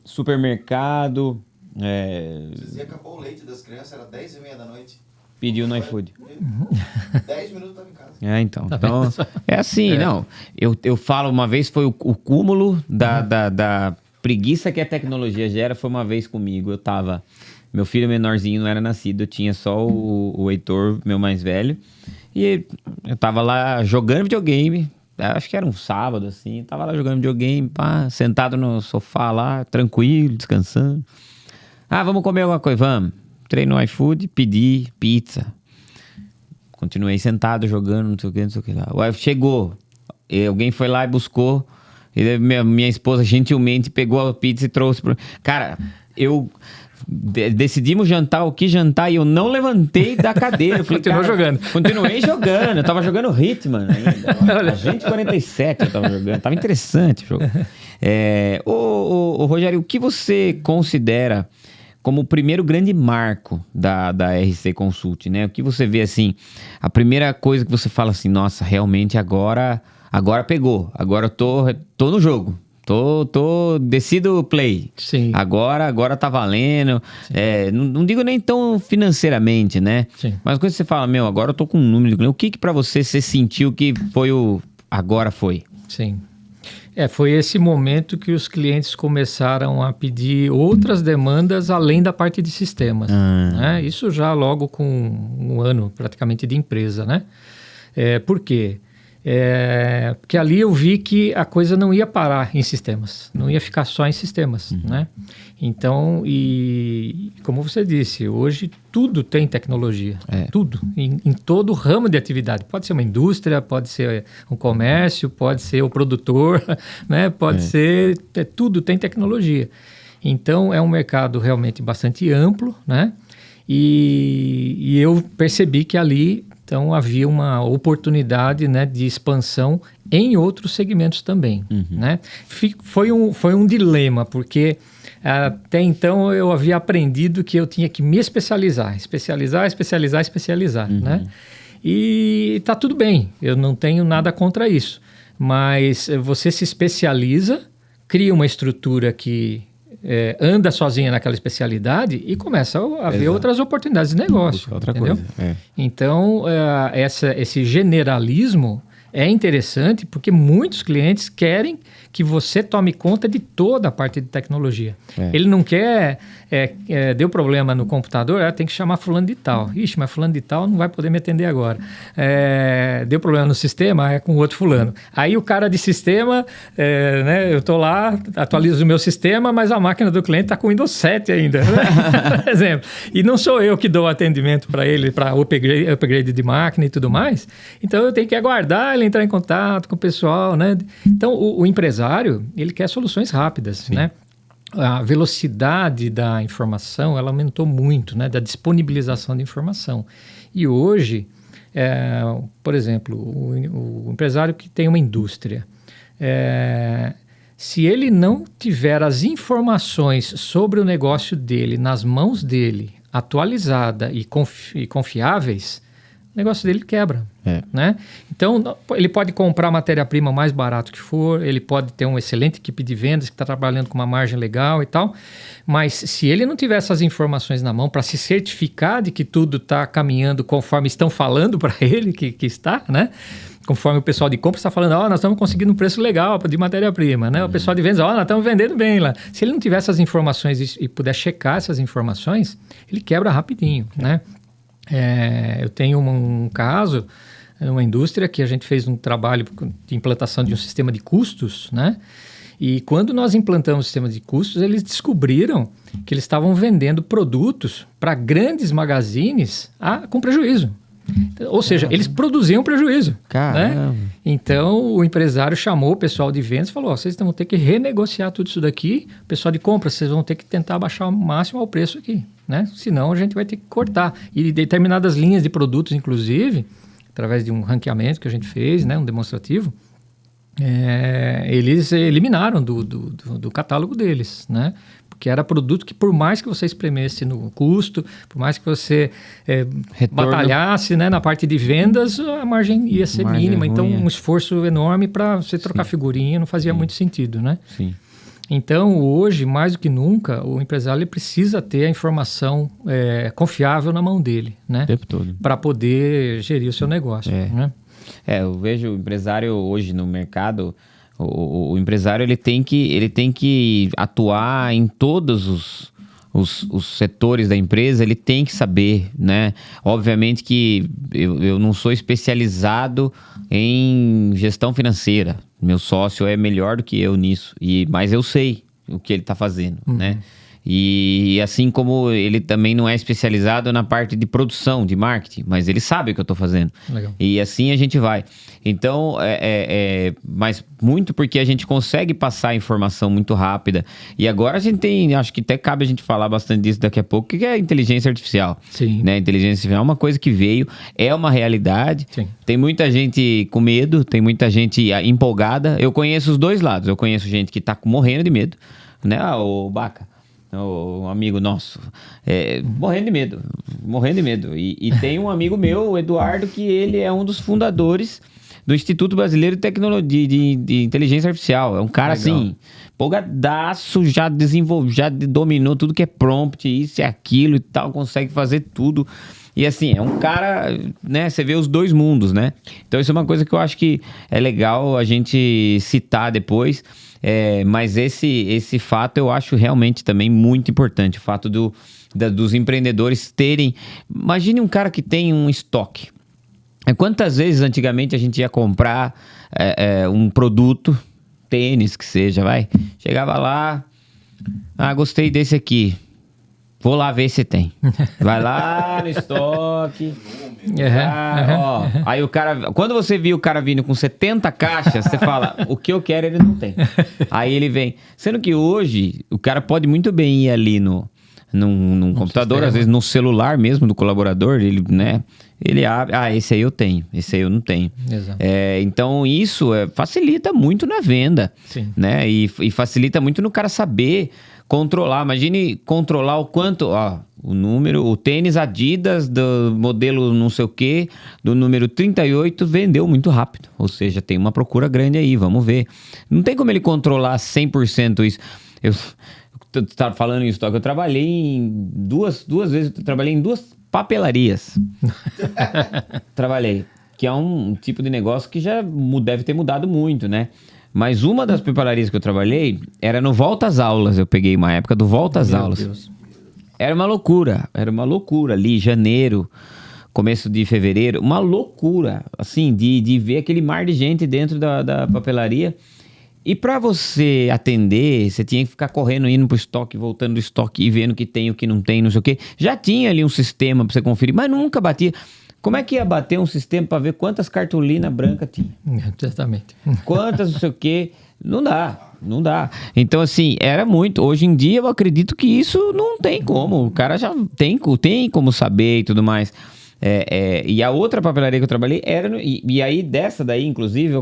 [SPEAKER 1] supermercado.
[SPEAKER 2] Dizia que acabou o leite das crianças, era 10h30 da noite.
[SPEAKER 1] Pediu no iFood.
[SPEAKER 2] 10 minutos estava em casa.
[SPEAKER 1] Então é assim, não. Eu falo, uma vez foi o cúmulo da preguiça que a tecnologia gera, foi uma vez comigo. Meu filho menorzinho não era nascido, eu tinha só o Heitor, meu mais velho. E eu tava lá jogando videogame, acho que era um sábado, assim. Tava lá jogando videogame, sentado no sofá lá, tranquilo, descansando. Vamos comer alguma coisa? Vamos. Entrei no iFood, pedi pizza. Continuei sentado, jogando, não sei o que lá. Chegou. Alguém foi lá e buscou. E minha esposa gentilmente pegou a pizza e trouxe para... Cara, decidimos jantar o que jantar e eu não levantei da cadeira. Continuei jogando. Eu tava jogando Hitman ainda. Agente 47 eu tava jogando. Tava interessante o jogo. Rogério, o que você considera como o primeiro grande marco da RC Consult, né? O que você vê, assim, a primeira coisa que você fala assim, nossa, realmente agora pegou, agora eu tô no jogo, decido play.
[SPEAKER 3] Sim.
[SPEAKER 1] Agora tá valendo. Não digo nem tão financeiramente, né?
[SPEAKER 3] Sim.
[SPEAKER 1] Mas quando você fala, agora eu tô com um número de clientes, o que pra você sentiu que foi agora foi?
[SPEAKER 3] Sim. Foi esse momento que os clientes começaram a pedir outras demandas além da parte de sistemas. Né? Isso já logo com um ano praticamente de empresa, né? Por quê? Porque ali eu vi que a coisa não ia parar em sistemas, não ia ficar só em sistemas, né? Então, e como você disse, hoje tudo tem tecnologia, tudo, em todo ramo de atividade. Pode ser uma indústria, pode ser um comércio, pode ser o produtor, né? Pode ser, tudo tem tecnologia. Então, é um mercado realmente bastante amplo, né? E eu percebi que ali, então, havia uma oportunidade, né, de expansão em outros segmentos também, né? Foi um dilema, porque até então eu havia aprendido que eu tinha que me especializar, né? E está tudo bem, eu não tenho nada contra isso, mas você se especializa, cria uma estrutura que anda sozinha naquela especialidade e começa a ver outras oportunidades de negócio.
[SPEAKER 1] Outra
[SPEAKER 3] entendeu?
[SPEAKER 1] coisa.
[SPEAKER 3] Então, esse generalismo é interessante porque muitos clientes querem que você tome conta de toda a parte de tecnologia. Ele não quer... deu problema no computador, tem que chamar fulano de tal. Ixi, mas fulano de tal não vai poder me atender agora. Deu problema no sistema, é com outro fulano. Aí o cara de sistema, né, eu estou lá, atualizo o meu sistema, mas a máquina do cliente está com Windows 7 ainda. Né? Por exemplo. E não sou eu que dou atendimento para ele, para upgrade de máquina e tudo mais. Então eu tenho que aguardar ele entrar em contato com o pessoal, né? Então o empresário, ele quer soluções rápidas, né? A velocidade da informação, ela aumentou muito, né? Da disponibilização de informação. E hoje, por exemplo, o empresário que tem uma indústria, se ele não tiver as informações sobre o negócio dele nas mãos dele, atualizada e confiáveis, o negócio dele quebra, né? Então, ele pode comprar matéria-prima mais barato que for, ele pode ter uma excelente equipe de vendas que está trabalhando com uma margem legal e tal, mas se ele não tiver essas informações na mão para se certificar de que tudo está caminhando conforme estão falando para ele que está, né? Conforme o pessoal de compra está falando, nós estamos conseguindo um preço legal de matéria-prima, né? O pessoal de vendas, nós estamos vendendo bem lá. Se ele não tiver essas informações e puder checar essas informações, ele quebra rapidinho, né? Eu tenho um caso, uma indústria que a gente fez um trabalho de implantação de um sistema de custos, né? E quando nós implantamos o sistema de custos, eles descobriram que eles estavam vendendo produtos para grandes magazines com prejuízo. Ou seja, eles produziam prejuízo. Né? Então, o empresário chamou o pessoal de vendas e falou, vocês vão ter que renegociar tudo isso daqui, o pessoal de compra, vocês vão ter que tentar baixar o máximo ao preço aqui, né? Senão a gente vai ter que cortar. E determinadas linhas de produtos, inclusive, através de um ranqueamento que a gente fez, né, um demonstrativo, eles eliminaram do catálogo deles, né? Porque era produto que, por mais que você espremesse no custo, por mais que você batalhasse, né, na parte de vendas, a margem ia ser mínima. Então, um esforço enorme para você trocar figurinha não fazia muito sentido, né?
[SPEAKER 1] Sim.
[SPEAKER 3] Então, hoje, mais do que nunca, o empresário ele precisa ter a informação confiável na mão dele, né?
[SPEAKER 1] O tempo todo.
[SPEAKER 3] Para poder gerir o seu negócio, né?
[SPEAKER 1] Eu vejo o empresário hoje no mercado... O empresário ele tem que atuar em todos os setores da empresa, ele tem que saber, né? Obviamente que eu não sou especializado em gestão financeira. Meu sócio é melhor do que eu nisso, mas eu sei o que ele está fazendo, né? E assim como ele também não é especializado na parte de produção, de marketing, mas ele sabe o que eu estou fazendo.
[SPEAKER 3] Legal.
[SPEAKER 1] E assim a gente vai. Então, mas muito porque a gente consegue passar a informação muito rápida. E agora a gente tem, acho que até cabe a gente falar bastante disso daqui a pouco, que é a inteligência artificial.
[SPEAKER 3] Sim.
[SPEAKER 1] Né? A inteligência artificial é uma coisa que veio, é uma realidade.
[SPEAKER 3] Sim.
[SPEAKER 1] Tem muita gente com medo, tem muita gente empolgada. Eu conheço os dois lados. Eu conheço gente que está morrendo de medo, né? O Baca. Um amigo nosso, morrendo de medo. E tem um amigo meu, o Eduardo, que ele é um dos fundadores do Instituto Brasileiro de Tecnologia de Inteligência Artificial. É um cara assim, empolgadaço, já dominou tudo que é prompt, isso e aquilo e tal, consegue fazer tudo. E assim, é um cara, né? Você vê os dois mundos, né? Então isso é uma coisa que eu acho que é legal a gente citar depois. Mas esse fato eu acho realmente também muito importante. O fato dos empreendedores terem... Imagine um cara que tem um estoque. Quantas vezes antigamente a gente ia comprar um produto, tênis que seja, vai? Chegava lá, gostei desse aqui. Vou lá ver se tem. Vai lá no estoque. Ó, aí o cara... Quando você viu o cara vindo com 70 caixas, você fala, o que eu quero ele não tem. Aí ele vem. Sendo que hoje, o cara pode muito bem ir ali num computador,
[SPEAKER 3] sistema.
[SPEAKER 1] às vezes no celular mesmo do colaborador, ele, né? Ele abre, esse aí eu tenho, esse aí eu não tenho.
[SPEAKER 3] Exato.
[SPEAKER 1] Então isso facilita muito na venda.
[SPEAKER 3] Sim.
[SPEAKER 1] Né? E facilita muito no cara saber controlar. Imagine controlar o quanto, o número, o tênis Adidas do modelo não sei o que, do número 38 vendeu muito rápido. Ou seja, tem uma procura grande aí, vamos ver. Não tem como ele controlar 100% isso. Eu estava falando em estoque, eu trabalhei em duas vezes, eu trabalhei em 2 papelarias. Trabalhei, que é um tipo de negócio que já deve ter mudado muito, né? Mas uma das papelarias que eu trabalhei era no Volta às Aulas. Eu peguei uma época do Volta às Aulas.
[SPEAKER 3] Deus.
[SPEAKER 1] Era uma loucura ali, janeiro, começo de fevereiro, uma loucura, assim, de ver aquele mar de gente dentro da papelaria. E para você atender, você tinha que ficar correndo, indo pro estoque, voltando do estoque e vendo o que tem, o que não tem, não sei o quê. Já tinha ali um sistema para você conferir, mas nunca batia. Como é que ia bater um sistema para ver quantas cartolinas brancas tinha?
[SPEAKER 3] Exatamente.
[SPEAKER 1] Quantas, não sei o quê. Não dá. Então, assim, era muito. Hoje em dia, eu acredito que isso não tem como. O cara já tem como saber e tudo mais. E a outra papelaria que eu trabalhei era... E aí, dessa daí, inclusive,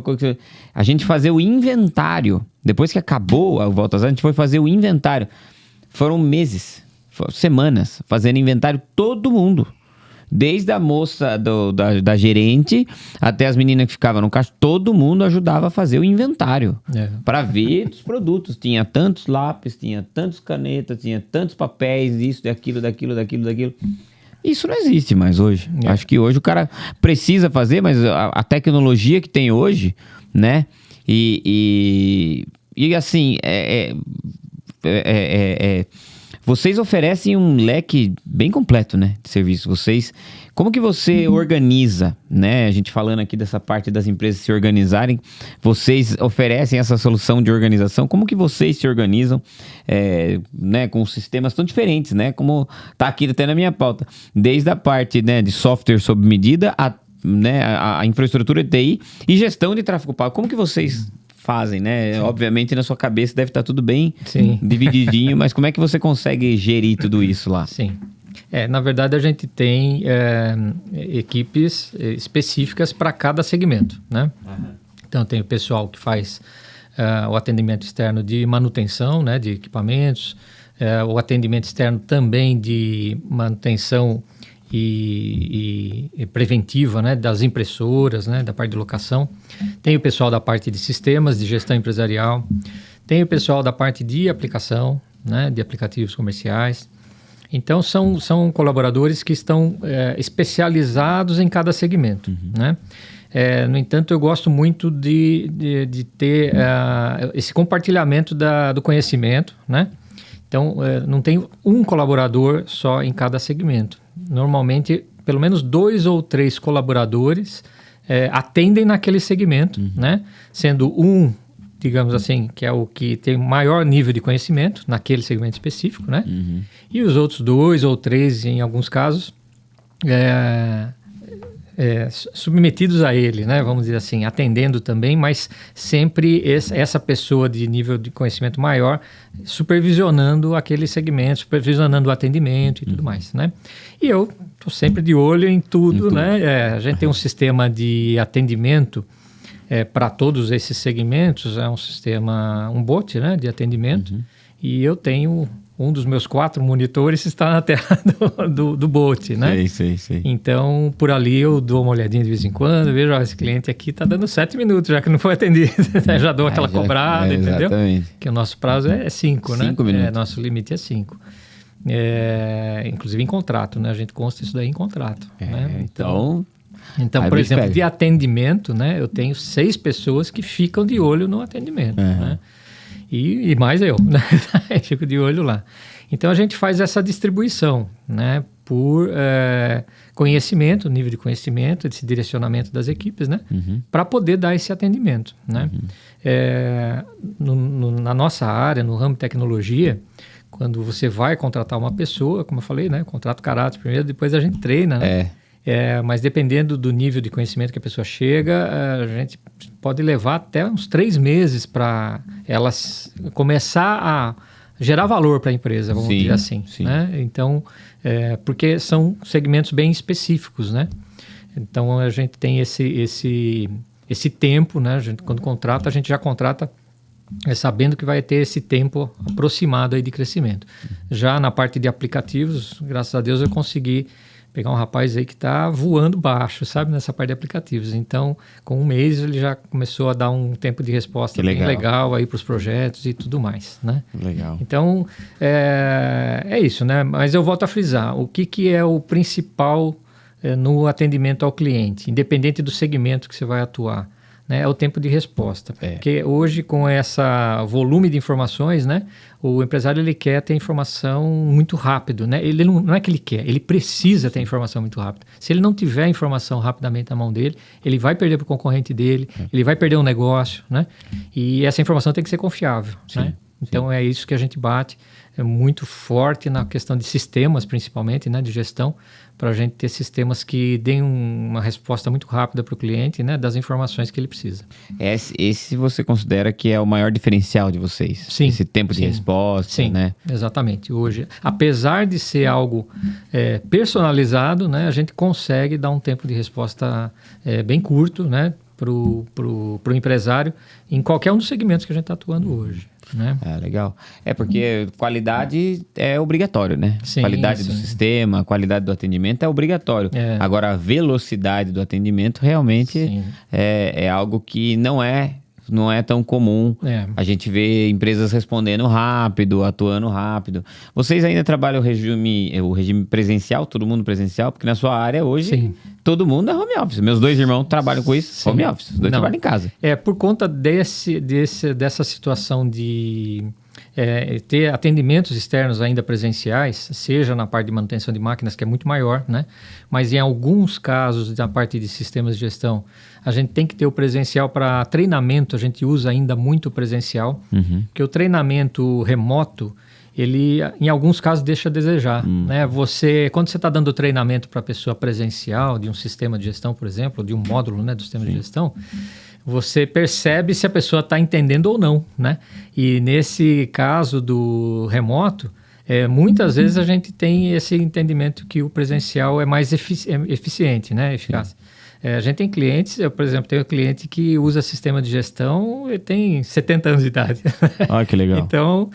[SPEAKER 1] a gente fazia o inventário. Depois que acabou a Volta às Aulas, a gente foi fazer o inventário. Foram meses, semanas, fazendo inventário todo mundo. Desde a moça da gerente até as meninas que ficavam no caixa, todo mundo ajudava a fazer o inventário para ver os produtos. Tinha tantos lápis, tinha tantos canetas, tinha tantos papéis, isso, daquilo. Isso não existe mais hoje. Acho que hoje o cara precisa fazer, mas a tecnologia que tem hoje, né? E assim, vocês oferecem um leque bem completo, né, de serviço. Como que você organiza, né? A gente falando aqui dessa parte das empresas se organizarem, vocês oferecem essa solução de organização. Como que vocês se organizam, né, com sistemas tão diferentes, né? Como tá aqui até na minha pauta, desde a parte, né, de software sob medida, a infraestrutura de TI e gestão de tráfego pago. Como que vocês fazem, né? Sim. Obviamente na sua cabeça deve estar tudo bem divididinho, mas como é que você consegue gerir tudo isso lá?
[SPEAKER 3] Sim. Na verdade, a gente tem equipes específicas para cada segmento, né? Uhum. Então, tem o pessoal que faz o atendimento externo de manutenção, né, de equipamentos, o atendimento externo também de manutenção e preventiva, né, das impressoras, né, da parte de locação. Tem o pessoal da parte de sistemas de gestão empresarial. Tem o pessoal da parte de aplicação, né, de aplicativos comerciais. Então, são colaboradores que estão especializados em cada segmento, né? No entanto, eu gosto muito de ter esse compartilhamento do conhecimento, né? Então, não tem um colaborador só em cada segmento. Normalmente, pelo menos 2 ou 3 colaboradores atendem naquele segmento, né? Sendo um, digamos assim, que é o que tem maior nível de conhecimento naquele segmento específico, né? Uhum. E os outros 2 ou 3, em alguns casos, submetidos a ele, né? Vamos dizer assim, atendendo também, mas sempre essa pessoa de nível de conhecimento maior supervisionando aquele segmento, supervisionando o atendimento e tudo mais, né? E eu estou sempre de olho em tudo, né? A gente tem um sistema de atendimento para todos esses segmentos, é um sistema, um bot, né, de atendimento, e eu tenho um dos meus 4 monitores está na tela do bot, né? Sei. Então, por ali eu dou uma olhadinha de vez em quando, vejo, esse cliente aqui está dando 7 minutos, já que não foi atendido. Já dou aquela cobrada, entendeu? Exatamente. Que o nosso prazo é 5, né?
[SPEAKER 1] 5 minutos.
[SPEAKER 3] Nosso limite é 5. Inclusive em contrato, né? A gente consta isso daí em contrato. Né? Então, por exemplo, de atendimento, né? Eu tenho 6 pessoas que ficam de olho no atendimento, né? E mais eu, né? Fico de olho lá. Então, a gente faz essa distribuição, né? Por conhecimento, nível de conhecimento, esse direcionamento das equipes, né? Para poder dar esse atendimento, né? Na nossa área, no ramo de tecnologia, quando você vai contratar uma pessoa, como eu falei, né? Contrata o caráter primeiro, depois a gente treina, né? Mas dependendo do nível de conhecimento que a pessoa chega, a gente pode levar até uns 3 meses para ela começar a gerar valor para a empresa, vamos dizer assim. Né? Então, porque são segmentos bem específicos, né? Então, a gente tem esse tempo, né? Quando contrata, a gente já contrata sabendo que vai ter esse tempo aproximado aí de crescimento. Já na parte de aplicativos, graças a Deus, eu consegui pegar um rapaz aí que está voando baixo, sabe, nessa parte de aplicativos. Então, com 1 mês, ele já começou a dar um tempo de resposta bem legal aí para os projetos e tudo mais, né?
[SPEAKER 1] Legal.
[SPEAKER 3] Então, é isso, né? Mas eu volto a frisar, o que é o principal no atendimento ao cliente, independente do segmento que você vai atuar, né? É o tempo de resposta. Porque hoje, com esse volume de informações, né? O empresário ele quer ter informação muito rápido, né? Ele não é que ele quer, ele precisa ter informação muito rápido. Se ele não tiver a informação rapidamente na mão dele, ele vai perder para o concorrente dele, ele vai perder um negócio, né? E essa informação tem que ser confiável, né? Então, é isso que a gente bate, é muito forte na questão de sistemas, principalmente, né? De gestão, para a gente ter sistemas que deem uma resposta muito rápida para o cliente, né? Das informações que ele precisa.
[SPEAKER 1] Esse você considera que é o maior diferencial de vocês?
[SPEAKER 3] Sim.
[SPEAKER 1] Esse tempo de resposta, né?
[SPEAKER 3] Exatamente. Hoje, apesar de ser algo personalizado, né? A gente consegue dar um tempo de resposta bem curto, né? Pro empresário em qualquer um dos segmentos que a gente está atuando hoje. Né?
[SPEAKER 1] Legal. Porque qualidade é obrigatório, né? Qualidade do sistema, qualidade do atendimento é obrigatório. Agora, a velocidade do atendimento realmente é algo que não é tão comum. A gente vê empresas respondendo rápido, atuando rápido. Vocês ainda trabalham o regime presencial, todo mundo presencial? Porque na sua área hoje, todo mundo é home office. Meus 2 irmãos trabalham com isso, home office. Os 2 trabalham em casa.
[SPEAKER 3] Por conta dessa situação de ter atendimentos externos ainda presenciais, seja na parte de manutenção de máquinas, que é muito maior, né? Mas em alguns casos, na parte de sistemas de gestão, a gente tem que ter o presencial para treinamento, a gente usa ainda muito o presencial, porque o treinamento remoto, ele, em alguns casos, deixa a desejar, né? Quando você está dando treinamento para a pessoa presencial, de um sistema de gestão, por exemplo, de um módulo, né, do sistema de gestão, você percebe se a pessoa está entendendo ou não, né? E nesse caso do remoto, muitas vezes a gente tem esse entendimento que o presencial é mais eficiente, né? Eficaz. A gente tem clientes, eu, por exemplo, tenho um cliente que usa sistema de gestão e tem 70 anos de idade.
[SPEAKER 1] Que legal.
[SPEAKER 3] Então,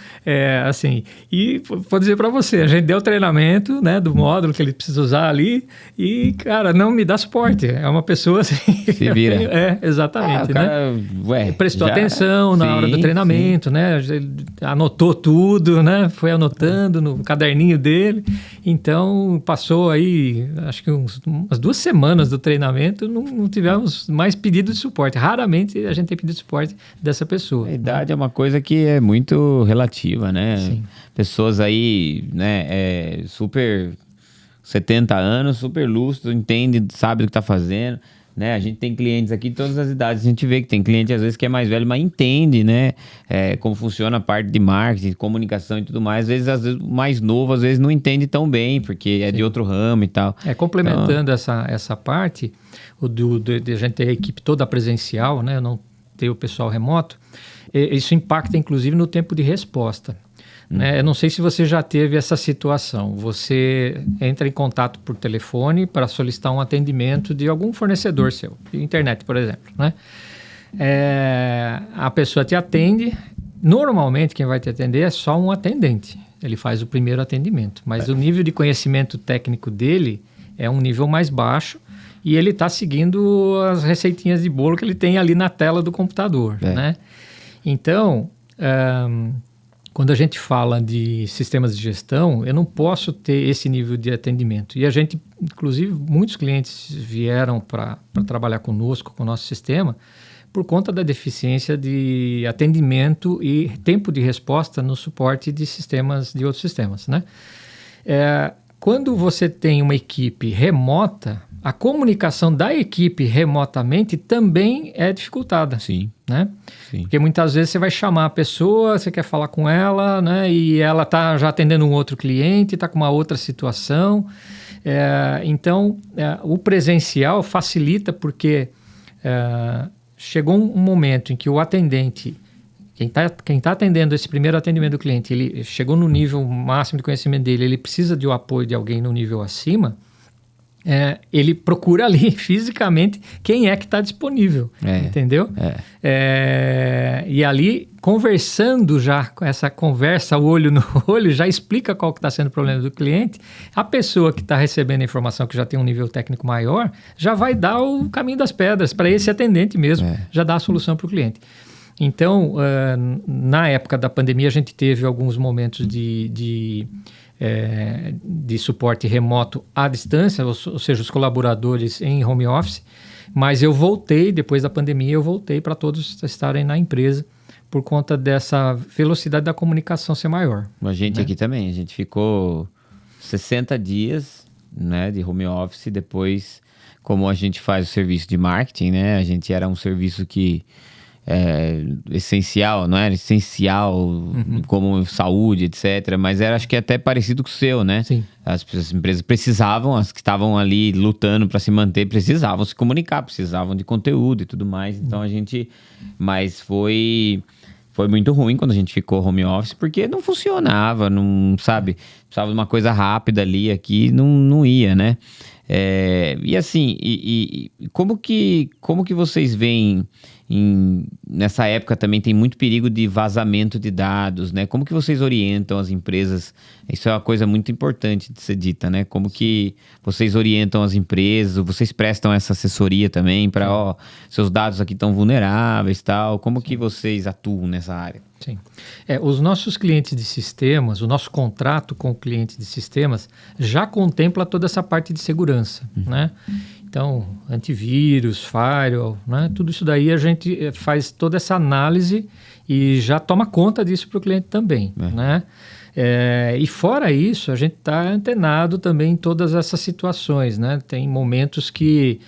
[SPEAKER 3] assim, e vou dizer para você, a gente deu o treinamento, né, do módulo que ele precisa usar ali e, cara, não me dá suporte. É uma pessoa assim...
[SPEAKER 1] Se vira.
[SPEAKER 3] Exatamente,
[SPEAKER 1] cara,
[SPEAKER 3] né? Prestou atenção na hora do treinamento, né? Ele anotou tudo, né? Foi anotando no caderninho dele. Então, passou aí, acho que umas 2 semanas do treinamento, não tivemos mais pedido de suporte. Raramente a gente tem pedido de suporte dessa pessoa.
[SPEAKER 1] A idade é uma coisa que é muito relativa, né? Sim. Pessoas aí, né, super 70 anos, super lúcido, entende, sabe o que está fazendo, né? A gente tem clientes aqui de todas as idades, a gente vê que tem cliente às vezes que é mais velho, mas entende, né? Como funciona a parte de marketing, comunicação e tudo mais. Às vezes mais novo, às vezes não entende tão bem, porque de outro ramo e tal.
[SPEAKER 3] Complementando essa parte, de a gente ter a equipe toda presencial, né? Não ter o pessoal remoto, isso impacta inclusive no tempo de resposta. Eu não sei se você já teve essa situação. Você entra em contato por telefone para solicitar um atendimento de algum fornecedor seu, de internet, por exemplo, né? A pessoa te atende. Normalmente, quem vai te atender é só um atendente. Ele faz o primeiro atendimento. Mas o nível de conhecimento técnico dele é um nível mais baixo e ele está seguindo as receitinhas de bolo que ele tem ali na tela do computador, né? Então... quando a gente fala de sistemas de gestão, eu não posso ter esse nível de atendimento. E a gente, inclusive, muitos clientes vieram para trabalhar conosco, com o nosso sistema, por conta da deficiência de atendimento e tempo de resposta no suporte de sistemas, de outros sistemas, né? Quando você tem uma equipe remota, a comunicação da equipe remotamente também é dificultada.
[SPEAKER 1] Sim.
[SPEAKER 3] Né?
[SPEAKER 1] Sim.
[SPEAKER 3] Porque muitas vezes você vai chamar a pessoa, você quer falar com ela, né? E ela está já atendendo um outro cliente, está com uma outra situação. Então, o presencial facilita porque chegou um momento em que o atendente, quem tá atendendo esse primeiro atendimento do cliente, ele chegou no nível máximo de conhecimento dele, ele precisa de um apoio de alguém no nível acima, ele procura ali fisicamente quem é que está disponível, entendeu? E ali, conversando já, com essa conversa olho no olho, já explica qual que está sendo o problema do cliente. A pessoa que está recebendo a informação, que já tem um nível técnico maior, já vai dar o caminho das pedras para esse atendente mesmo, já dá a solução para o cliente. Então, na época da pandemia, a gente teve alguns momentos de suporte remoto à distância, ou seja, os colaboradores em home office, mas eu voltei, depois da pandemia, eu voltei para todos estarem na empresa por conta dessa velocidade da comunicação ser maior.
[SPEAKER 1] A gente aqui também, a gente ficou 60 dias, né, de home office, depois, como a gente faz o serviço de marketing, né, a gente era um serviço que essencial, não era essencial como saúde, etc. Mas acho que é até parecido com o seu, né?
[SPEAKER 3] Sim.
[SPEAKER 1] As empresas precisavam, as que estavam ali lutando para se manter, precisavam se comunicar, precisavam de conteúdo e tudo mais. Então mas foi muito ruim quando a gente ficou home office, porque não funcionava, não sabe? Precisava de uma coisa rápida ali, aqui, não ia, né? E assim, como que vocês veem nessa época também tem muito perigo de vazamento de dados, né? Como que vocês orientam as empresas? Isso é uma coisa muito importante de ser dita, né? Como que vocês orientam as empresas? Vocês prestam essa assessoria também para, seus dados aqui estão vulneráveis, tal? Como que vocês atuam nessa área?
[SPEAKER 3] Sim. Os nossos clientes de sistemas, o nosso contrato com o cliente de sistemas já contempla toda essa parte de segurança, né? Então, antivírus, firewall, né? Tudo isso daí a gente faz toda essa análise e já toma conta disso para o cliente também, né? E fora isso, a gente está antenado também em todas essas situações, né? Tem momentos que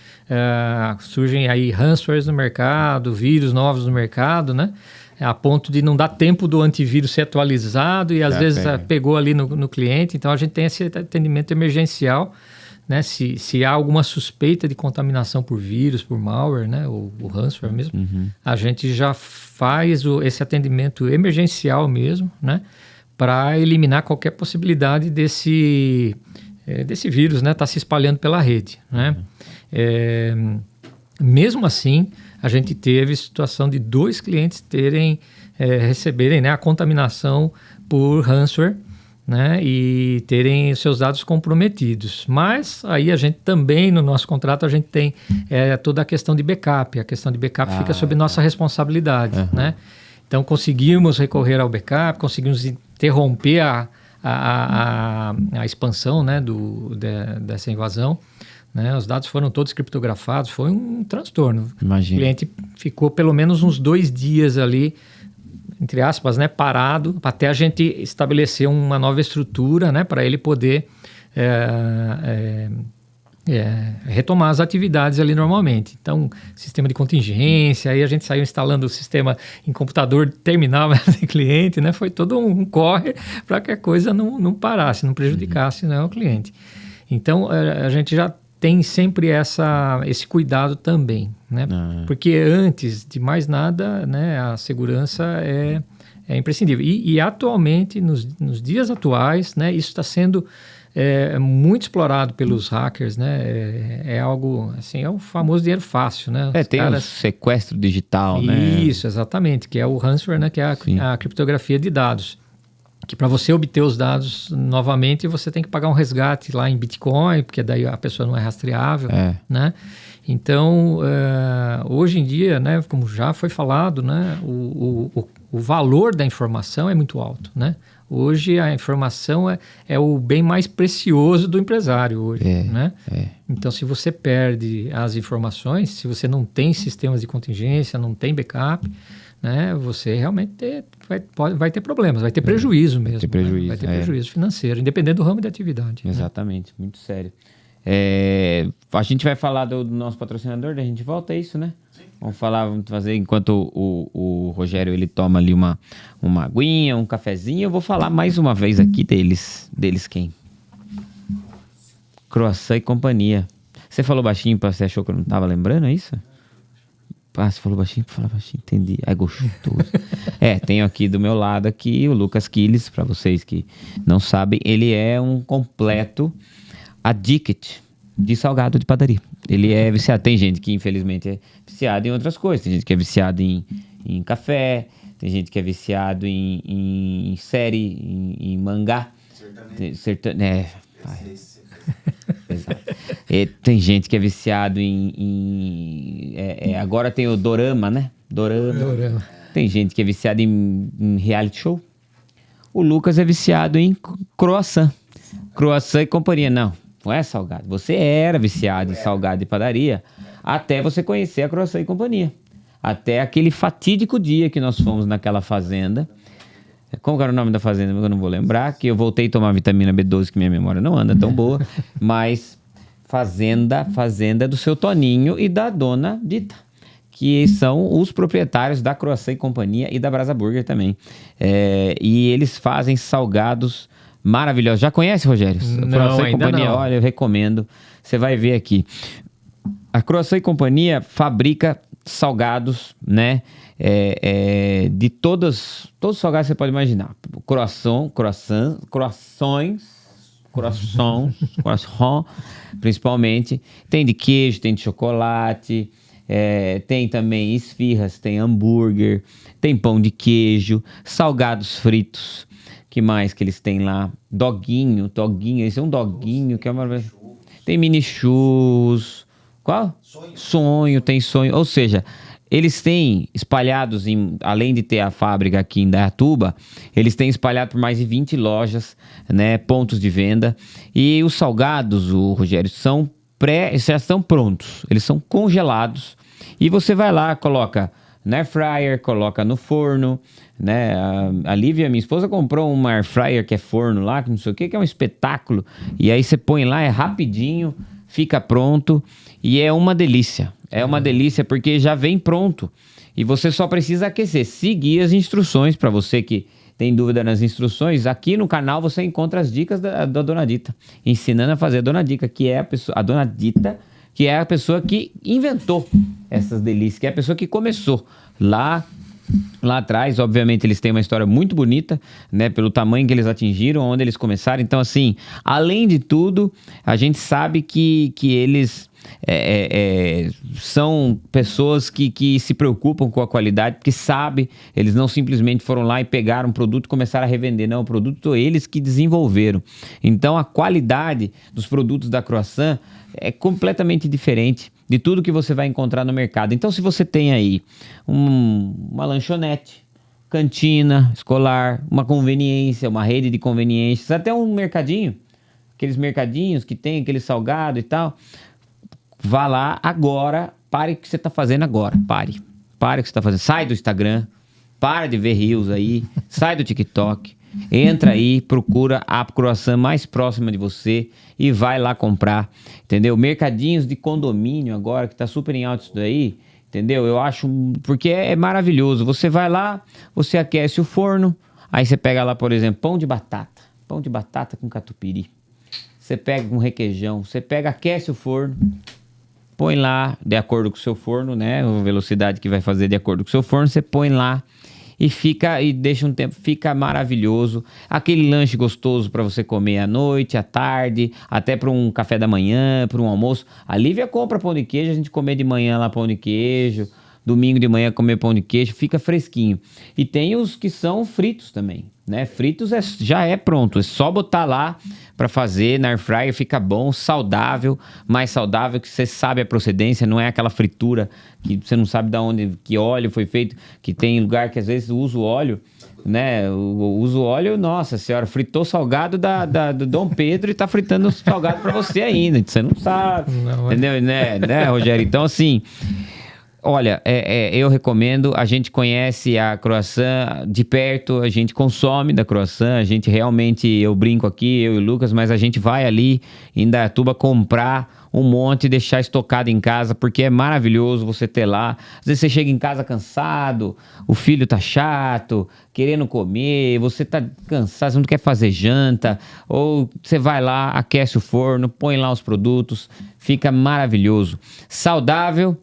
[SPEAKER 3] surgem aí ransomwares no mercado, vírus novos no mercado, né? A ponto de não dar tempo do antivírus ser atualizado e às vezes pegou ali no cliente. Então, a gente tem esse atendimento emergencial, né? Se há alguma suspeita de contaminação por vírus, por malware, né? O ransomware mesmo, a gente já faz esse atendimento emergencial mesmo, né? Para eliminar qualquer possibilidade desse vírus, né? Tá se espalhando pela rede, né? Mesmo assim, a gente teve situação de 2 clientes receberem, né, a contaminação por ransomware, né, e terem seus dados comprometidos. Mas aí a gente também, no nosso contrato, a gente tem toda a questão de backup. A questão de backup fica sob nossa responsabilidade, né? Então, conseguimos recorrer ao backup, conseguimos interromper a expansão, né, dessa invasão. Né? Os dados foram todos criptografados, foi um transtorno.
[SPEAKER 1] Imagina.
[SPEAKER 3] O cliente ficou pelo menos uns 2 dias ali, entre aspas, né, parado, até a gente estabelecer uma nova estrutura, né, para ele poder retomar as atividades ali normalmente. Então, sistema de contingência, aí a gente saiu instalando o sistema em computador terminal de cliente, né? Foi todo um corre para que a coisa não parasse, não prejudicasse, né, o cliente. Então, a gente já tem sempre esse cuidado também, né? Porque antes de mais nada, né, a segurança é imprescindível. E atualmente, nos dias atuais, né, isso está sendo muito explorado pelos hackers, né? É algo, assim, é o famoso dinheiro fácil, né?
[SPEAKER 1] Tem o sequestro digital,
[SPEAKER 3] né? Isso, exatamente, que é o ransomware, né, que é a criptografia de dados. que para você obter os dados novamente, você tem que pagar um resgate lá em Bitcoin, porque daí a pessoa não é rastreável, né? Então, hoje em dia, né, como já foi falado, né, o valor da informação é muito alto, né? Hoje a informação é o bem mais precioso do empresário hoje, né? Então, se você perde as informações, se você não tem sistemas de contingência, não tem backup, né, você realmente vai ter problemas, vai ter prejuízo mesmo. Vai ter prejuízo financeiro, independente do ramo de atividade.
[SPEAKER 1] Exatamente, né? Muito sério. A gente vai falar do nosso patrocinador, daí a gente volta, é isso, né? Sim. Vamos fazer enquanto o Rogério ele toma ali uma aguinha, um cafezinho. Eu vou falar mais uma vez aqui deles quem? Croissant e Companhia. Você falou baixinho, você achou que eu não estava lembrando, é isso? Você falou baixinho para falar baixinho, entendi. É gostoso. Tenho aqui do meu lado aqui o Lucas Quiles, para vocês que não sabem, ele é um completo addict de salgado de padaria. Ele é viciado. Tem gente que infelizmente é viciada em outras coisas. Tem gente que é viciada em café, tem gente que é viciado em série, em mangá. Exato. Tem gente que é viciado agora tem o dorama, né? Dorama. Tem gente que é viciado em reality show. O Lucas é viciado em croissant e companhia. Não é salgado. Você era viciado em salgado de padaria até você conhecer a Croissant e Companhia. Até aquele fatídico dia que nós fomos naquela fazenda. Como que era o nome da fazenda? Eu não vou lembrar, que eu voltei a tomar vitamina B12, que minha memória não anda tão boa. Mas fazenda do seu Toninho e da dona Dita, que são os proprietários da Croissant e Companhia e da Brasa Burger também. E eles fazem salgados maravilhoso. Já conhece, Rogério?
[SPEAKER 3] Não, ainda
[SPEAKER 1] Companhia,
[SPEAKER 3] não.
[SPEAKER 1] Olha, eu recomendo. Você vai ver aqui. A Croissant e Companhia fabrica salgados, né? De todos os salgados que você pode imaginar. Croissant, principalmente. Tem de queijo, tem de chocolate, tem também esfirras, tem hambúrguer, tem pão de queijo, salgados fritos. Que mais que eles têm lá? Doguinho, esse é um doguinho que é uma... Tem mini churros. Qual? Sonho. Ou seja, eles têm espalhados, além de ter a fábrica aqui em Dayatuba, eles têm espalhado por mais de 20 lojas, né, pontos de venda. E os salgados, Rogério, já estão prontos. Eles são congelados. E você vai lá, coloca na air fryer, coloca no forno, né? A Lívia, minha esposa, comprou uma air fryer que é forno lá, que não sei o que é um espetáculo. E aí você põe lá, é rapidinho, fica pronto e é uma delícia. É uma delícia porque já vem pronto e você só precisa aquecer. Seguir as instruções. Para você que tem dúvida nas instruções, aqui no canal você encontra as dicas da Dona Dita, ensinando a fazer a Dona Dita, que é a Dona Dita, que é a pessoa que inventou essas delícias, que é a pessoa que começou lá atrás. Obviamente eles têm uma história muito bonita, né, pelo tamanho que eles atingiram, onde eles começaram. Então, assim, além de tudo, a gente sabe que eles são pessoas que se preocupam com a qualidade, porque sabe, eles não simplesmente foram lá e pegaram um produto e começaram a revender, não, o produto eles que desenvolveram. Então a qualidade dos produtos da Croissant é completamente diferente de tudo que você vai encontrar no mercado. Então, se você tem aí uma lanchonete, cantina escolar, uma conveniência, uma rede de conveniências, até um mercadinho, aqueles mercadinhos que tem aquele salgado e tal, vá lá agora, pare o que você está fazendo agora, pare o que você está fazendo, sai do Instagram, para de ver Reels aí, sai do TikTok, entra aí, procura a Croissant mais próxima de você e vai lá comprar, entendeu? Mercadinhos de condomínio agora, que tá super em alta isso daí, entendeu? Eu acho, porque é maravilhoso. Você vai lá, você aquece o forno, aí você pega lá, por exemplo, pão de batata com catupiry. Você pega um requeijão, aquece o forno, põe lá, de acordo com o seu forno, né? A velocidade que vai fazer de acordo com o seu forno, você põe lá e deixa um tempo, fica maravilhoso. Aquele lanche gostoso para você comer à noite, à tarde, até para um café da manhã, para um almoço. A Lívia compra pão de queijo, a gente comer de manhã lá pão de queijo, domingo de manhã comer pão de queijo, fica fresquinho. E tem os que são fritos também. né? Fritos já é pronto, é só botar lá para fazer na air fryer, fica bom, saudável, mais saudável, que você sabe a procedência, não é aquela fritura que você não sabe de onde, que óleo foi feito, que tem lugar que às vezes usa o óleo, né? Usa o óleo, nossa senhora, fritou salgado do Dom Pedro e tá fritando salgado para você ainda, você não sabe, não, entendeu? Né, Rogério? Então, assim... Olha, eu recomendo, a gente conhece a croissant de perto, a gente consome da croissant, a gente realmente, eu brinco aqui, eu e o Lucas, mas a gente vai ali em Indaiatuba comprar um monte e deixar estocado em casa, porque é maravilhoso você ter lá. Às vezes você chega em casa cansado, o filho tá chato, querendo comer, você tá cansado, você não quer fazer janta, ou você vai lá, aquece o forno, põe lá os produtos, fica maravilhoso. Saudável,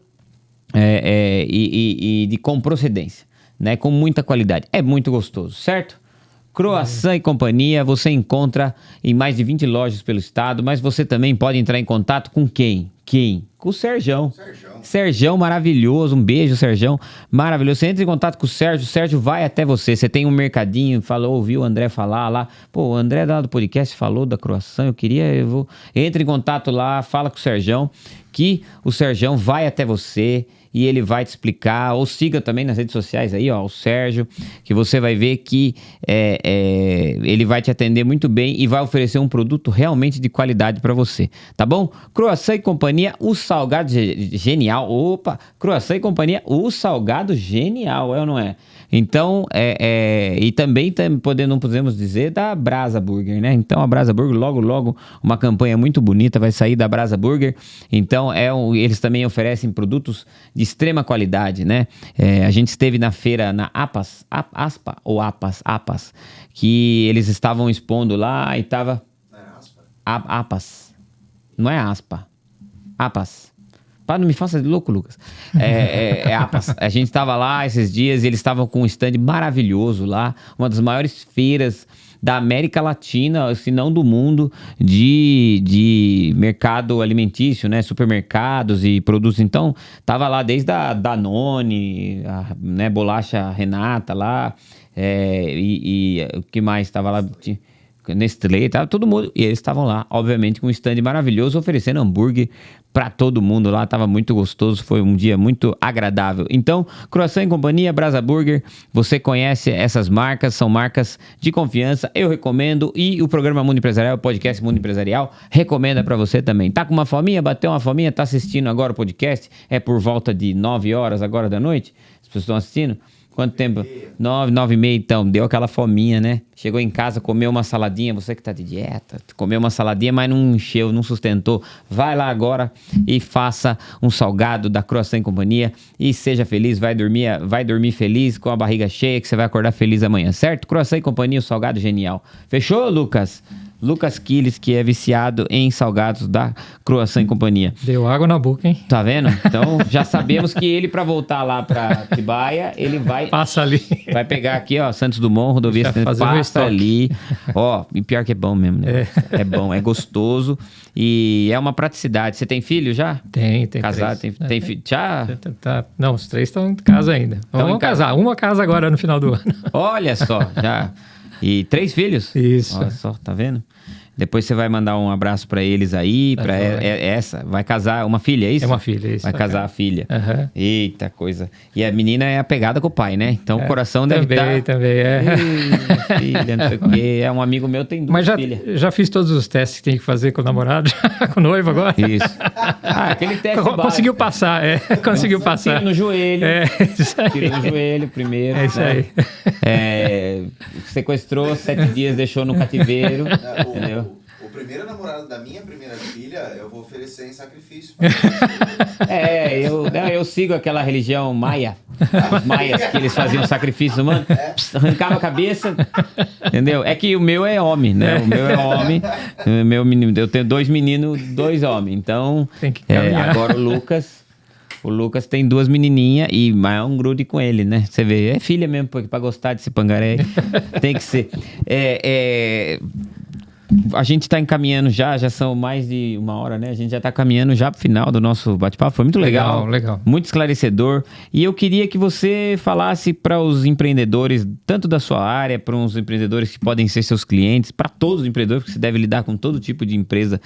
[SPEAKER 1] e com procedência, né? Com muita qualidade. É muito gostoso, certo? Croissant e Companhia você encontra em mais de 20 lojas pelo estado, mas você também pode entrar em contato com quem? Com o Serjão. Serjão maravilhoso, um beijo, Serjão, maravilhoso. Você entra em contato com o Sérgio vai até você. Você tem um mercadinho, ouviu o André falar lá, pô, o André lá do podcast falou da croissant, entra em contato lá, fala com o Serjão, que o Serjão vai até você e ele vai te explicar, ou siga também nas redes sociais aí, ó, o Sérgio, que você vai ver que ele vai te atender muito bem e vai oferecer um produto realmente de qualidade para você, tá bom? Croissant e Companhia, o salgado genial. Opa, Croissant e Companhia, o salgado genial, é ou não é? Então, e também não podemos dizer da Brasa Burger, né? Então, a Brasa Burger, logo, uma campanha muito bonita vai sair da Brasa Burger. Então, eles também oferecem produtos de extrema qualidade, né? A gente esteve na feira, na APAS, que eles estavam expondo lá e tava... APAS. Não é ASPA. APAS. Não me faça de louco, Lucas. APAS. A gente estava lá esses dias e eles estavam com um stand maravilhoso lá, uma das maiores feiras da América Latina, se não do mundo, de mercado alimentício, né? Supermercados e produtos. Então, tava lá desde a Danone, né? Bolacha Renata lá, e o que mais? Tava lá... Nestlé, tava todo mundo, e eles estavam lá, obviamente, com um stand maravilhoso, oferecendo hambúrguer para todo mundo lá, tava muito gostoso, foi um dia muito agradável. Então, Croissant e Companhia, Brasa Burger, você conhece essas marcas, são marcas de confiança, eu recomendo, e o programa Mundo Empresarial, o podcast Mundo Empresarial, recomenda para você também. Tá com uma fominha, bateu uma fominha, tá assistindo agora o podcast, é por volta de 9 horas agora da noite, as pessoas estão assistindo? Quanto tempo? 9h30, então. Deu aquela fominha, né? Chegou em casa, comeu uma saladinha. Você que tá de dieta, comeu uma saladinha, mas não encheu, não sustentou. Vai lá agora e faça um salgado da Croissant e Companhia e seja feliz. Vai dormir feliz, com a barriga cheia, que você vai acordar feliz amanhã, certo? Croissant e Companhia, o salgado genial. Fechou, Lucas? Lucas Quiles, que é viciado em salgados da Croissant e Companhia.
[SPEAKER 3] Deu água na boca, hein?
[SPEAKER 1] Tá vendo? Então, já sabemos que ele, para voltar lá para Atibaia, ele vai...
[SPEAKER 3] Passa ali.
[SPEAKER 1] Vai pegar aqui, ó, Santos Dumont, rodovia, passa ali. Ó, e pior que é bom mesmo, né? É bom, é gostoso e é uma praticidade. Você tem filho já?
[SPEAKER 3] Tem.
[SPEAKER 1] Casado, tem filho? Já?
[SPEAKER 3] Não, os 3 estão em casa ainda. Vamos casar. Uma casa agora no final do ano.
[SPEAKER 1] Olha só, já... E 3 filhos?
[SPEAKER 3] Isso.
[SPEAKER 1] Olha só, tá vendo? Depois você vai mandar um abraço pra eles aí, pra essa. Vai casar uma filha, é isso?
[SPEAKER 3] É uma filha, isso.
[SPEAKER 1] Vai casar a filha.
[SPEAKER 3] Uhum.
[SPEAKER 1] Eita coisa. E a menina é apegada com o pai, né? Então o coração deve estar...
[SPEAKER 3] Também,
[SPEAKER 1] filha, não sei o quê. É um amigo meu, tem 2 filhas.
[SPEAKER 3] Mas já fiz todos os testes que tem que fazer com o namorado, com o noivo agora.
[SPEAKER 1] Isso. Aquele teste básico.
[SPEAKER 3] Conseguiu passar, Conseguiu passar.
[SPEAKER 1] Tiro no joelho.
[SPEAKER 3] Isso aí.
[SPEAKER 1] Tiro no joelho primeiro.
[SPEAKER 3] É isso aí.
[SPEAKER 1] Sequestrou 7 dias, deixou no cativeiro. Entendeu?
[SPEAKER 2] O primeiro namorado da minha primeira filha, eu vou oferecer em sacrifício.
[SPEAKER 1] Eu sigo aquela religião maia. Os maias, que eles faziam sacrifício humano. Arrancava a cabeça. Entendeu? É que o meu é homem, né? O meu é homem. Eu tenho 2 meninos, 2 homens. Então,
[SPEAKER 3] tem que caminhar.
[SPEAKER 1] Agora o Lucas tem 2 menininhas e mais um grude com ele, né? Você vê, é filha mesmo, porque pra gostar desse pangaré tem que ser. A gente está encaminhando já são mais de 1 hora, né? A gente já está caminhando já para o final do nosso bate-papo. Foi muito legal.
[SPEAKER 3] Legal.
[SPEAKER 1] Muito esclarecedor. E eu queria que você falasse para os empreendedores, tanto da sua área, para uns empreendedores que podem ser seus clientes, para todos os empreendedores, porque você deve lidar com todo tipo de empresa.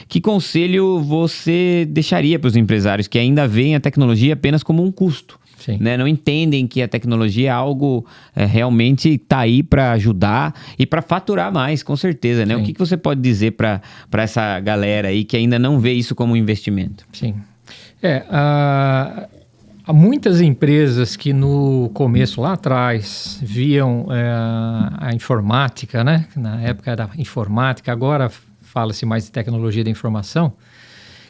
[SPEAKER 1] Que conselho você deixaria para os empresários que ainda veem a tecnologia apenas como um custo? Né? Não entendem que a tecnologia é algo realmente está aí para ajudar e para faturar mais, com certeza, né? O que você pode dizer para essa galera aí que ainda não vê isso como um investimento?
[SPEAKER 3] Sim. Há muitas empresas que no começo, lá atrás, viam a informática, né? Na época era informática, agora fala-se mais de tecnologia da informação,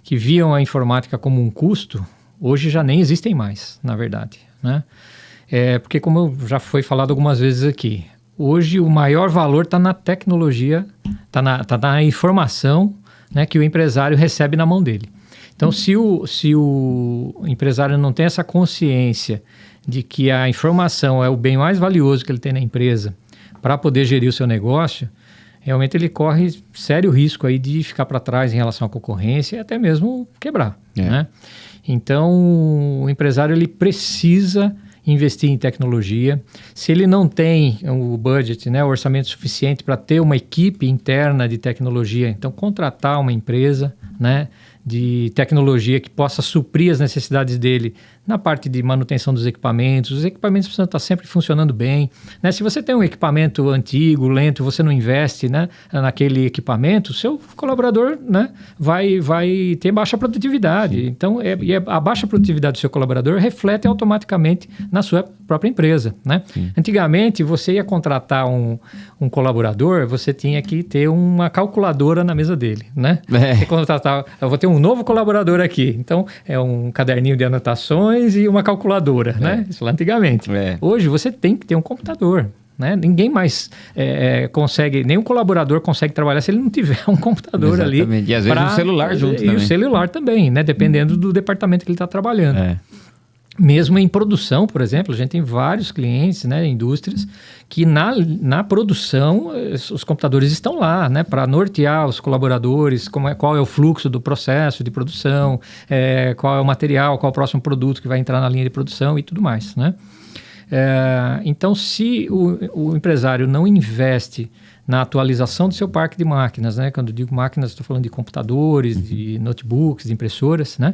[SPEAKER 3] que viam a informática como um custo. Hoje já nem existem mais, na verdade, né? Porque como já foi falado algumas vezes aqui, hoje o maior valor está na tecnologia, está na informação, né, que o empresário recebe na mão dele. Então, se o empresário não tem essa consciência de que a informação é o bem mais valioso que ele tem na empresa para poder gerir o seu negócio, realmente ele corre sério risco aí de ficar para trás em relação à concorrência e até mesmo quebrar, né? Então, o empresário ele precisa investir em tecnologia. Se ele não tem o budget, né, o orçamento suficiente para ter uma equipe interna de tecnologia, então contratar uma empresa, né, de tecnologia que possa suprir as necessidades dele na parte de manutenção dos equipamentos. Os equipamentos precisam estar sempre funcionando bem, né? Se você tem um equipamento antigo, lento, você não investe, né, naquele equipamento, o seu colaborador, né, vai ter baixa produtividade. Então, a baixa produtividade do seu colaborador reflete automaticamente na sua própria empresa, né? Antigamente, você ia contratar um colaborador, você tinha que ter uma calculadora na mesa dele, né? Você contratava, eu vou ter um novo colaborador aqui, então é um caderninho de anotações e uma calculadora, né? Isso lá antigamente. Hoje você tem que ter um computador, né? Ninguém mais consegue, nenhum colaborador consegue trabalhar se ele não tiver um computador ali.
[SPEAKER 1] E às vezes um celular junto também.
[SPEAKER 3] E o celular também, né? Dependendo do departamento que ele está trabalhando. Mesmo em produção, por exemplo, a gente tem vários clientes, né, indústrias, que na produção os computadores estão lá, né, para nortear os colaboradores, qual é o fluxo do processo de produção, qual é o material, qual é o próximo produto que vai entrar na linha de produção e tudo mais, né? Então, se o empresário não investe na atualização do seu parque de máquinas, né? Quando eu digo máquinas, estou falando de computadores, de notebooks, de impressoras, né?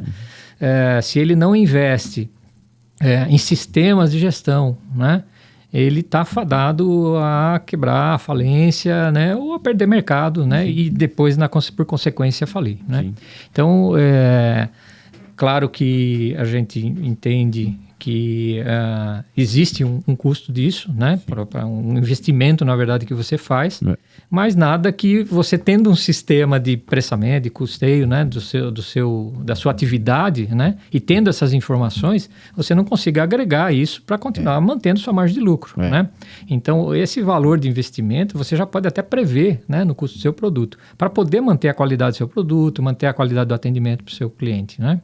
[SPEAKER 3] Se ele não investe em sistemas de gestão, né, ele está fadado a quebrar, a falência, né, ou a perder mercado, né, e depois, por consequência, falir, né? Então, claro que a gente entende que existe um custo disso, né, para um investimento, na verdade, que você faz, mas nada que você tendo um sistema de pressamento, de custeio, né, da sua atividade, né, e tendo essas informações, você não consiga agregar isso para continuar mantendo sua margem de lucro, né? Então, esse valor de investimento você já pode até prever, né, no custo do seu produto, para poder manter a qualidade do seu produto, manter a qualidade do atendimento para o seu cliente, né?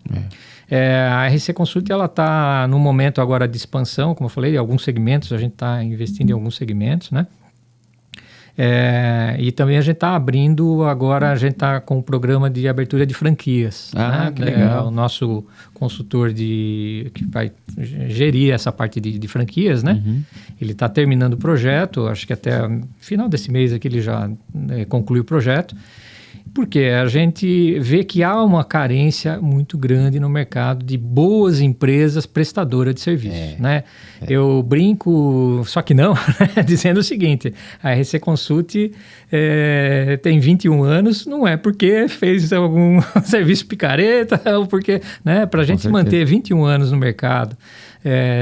[SPEAKER 3] A RC Consult, ela está num momento agora de expansão, como eu falei, alguns segmentos, a gente está investindo em alguns segmentos, né? E também a gente está abrindo agora, a gente está com o programa de abertura de franquias. Né?
[SPEAKER 1] Que legal.
[SPEAKER 3] O nosso consultor que vai gerir essa parte de franquias, né? Ele está terminando o projeto, acho que até final desse mês aqui ele já conclui o projeto. Porque a gente vê que há uma carência muito grande no mercado de boas empresas prestadoras de serviços, né? Eu brinco, só que não, né? Dizendo o seguinte, a RC Consult tem 21 anos, não é porque fez algum serviço picareta, ou porque, né? Para a gente se manter 21 anos no mercado,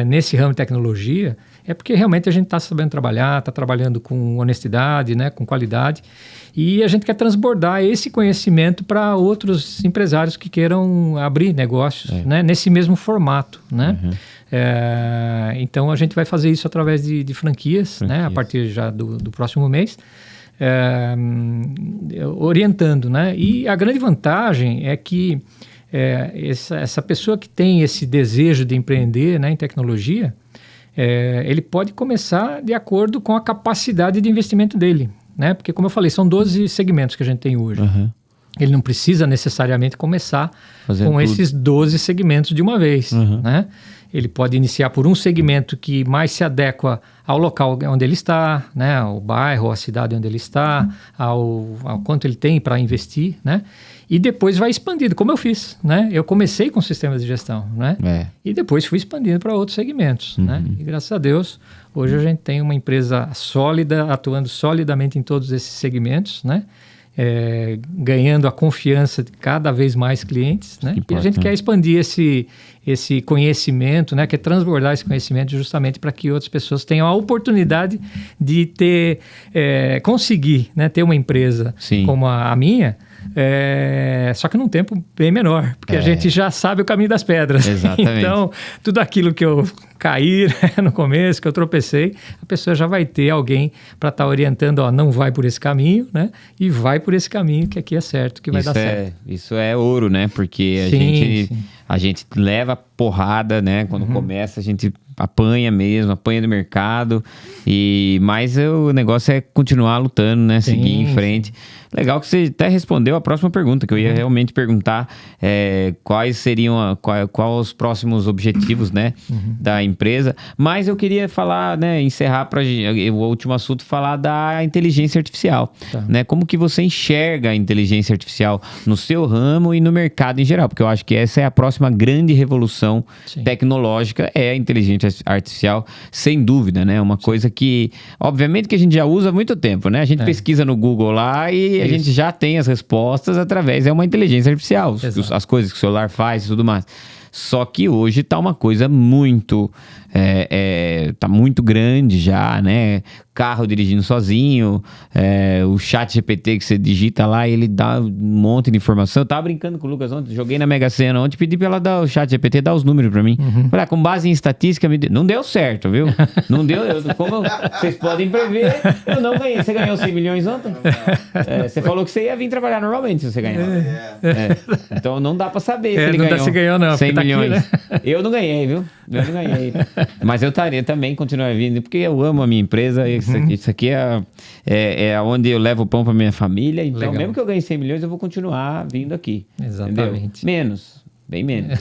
[SPEAKER 3] nesse ramo de tecnologia, é porque realmente a gente está sabendo trabalhar, está trabalhando com honestidade, né? Com qualidade. E a gente quer transbordar esse conhecimento para outros empresários que queiram abrir negócios, né, nesse mesmo formato, né? Então, a gente vai fazer isso através de franquias, né, a partir já do próximo mês, orientando, né? E a grande vantagem é que essa pessoa que tem esse desejo de empreender, né, em tecnologia, ele pode começar de acordo com a capacidade de investimento dele. né? Porque, como eu falei, são 12 segmentos que a gente tem hoje. Ele não precisa necessariamente começar
[SPEAKER 1] Fazendo
[SPEAKER 3] com
[SPEAKER 1] tudo.
[SPEAKER 3] esses 12 segmentos de uma vez, né? Ele pode iniciar por um segmento que mais se adequa ao local onde ele está, né? Ao bairro, à cidade onde ele está, ao quanto ele tem para investir, né? E depois vai expandindo, como eu fiz, né? Eu comecei com sistemas de gestão, né? E depois fui expandindo para outros segmentos, né? E graças a Deus, hoje a gente tem uma empresa sólida, atuando solidamente em todos esses segmentos, né? Ganhando a confiança de cada vez mais clientes, né? E a gente quer expandir esse conhecimento, né? Quer transbordar esse conhecimento justamente para que outras pessoas tenham a oportunidade de conseguir, né? Ter uma empresa como a minha, só que num tempo bem menor, porque a gente já sabe o caminho das pedras.
[SPEAKER 1] Exatamente.
[SPEAKER 3] Então, tudo aquilo que eu caí, né, no começo, que eu tropecei, a pessoa já vai ter alguém para estar orientando, ó, não vai por esse caminho, né? E vai por esse caminho que aqui é certo, que vai dar certo.
[SPEAKER 1] Isso é ouro, né? Porque a gente leva porrada, né? Quando começa, a gente apanha mesmo, apanha do mercado. Mas o negócio é continuar lutando, né? Seguir em frente. Legal que você até respondeu a próxima pergunta, que eu ia realmente perguntar quais seriam quais os próximos objetivos, né, da empresa. Mas eu queria falar, né, encerrar para o último assunto, falar da inteligência artificial. Né? Como que você enxerga a inteligência artificial no seu ramo e no mercado em geral? Porque eu acho que essa é a próxima grande revolução tecnológica, é a inteligência artificial, sem dúvida, né? Uma coisa que, obviamente, que a gente já usa há muito tempo, né? A gente pesquisa no Google lá e a gente já tem as respostas através, uma inteligência artificial, as coisas que o celular faz e tudo mais. Só que hoje tá uma coisa muito... tá muito grande já, né? Carro dirigindo sozinho, o chat GPT que você digita lá, ele dá um monte de informação. Eu tava brincando com o Lucas ontem, joguei na Mega Sena ontem, pedi pra ela dar o chat GPT, dar os números pra mim. Falei, com base em estatística, não deu certo, viu? Não deu, como vocês podem prever, eu não ganhei. Você ganhou 100 milhões ontem? Você falou que você ia vir trabalhar normalmente se você ganhar. Então não dá pra saber se ele ganhou.
[SPEAKER 3] Se ganhou não,
[SPEAKER 1] 100
[SPEAKER 3] tá
[SPEAKER 1] milhões.
[SPEAKER 3] Aqui, né?
[SPEAKER 1] Eu não ganhei, viu? Eu não ganhei. Mas eu também continuar vindo, porque eu amo a minha empresa. Isso aqui é onde eu levo o pão para minha família. Então, legal. Mesmo que eu ganhe 100 milhões, eu vou continuar vindo aqui.
[SPEAKER 3] Exatamente.
[SPEAKER 1] Entendeu? Menos. Bem menos.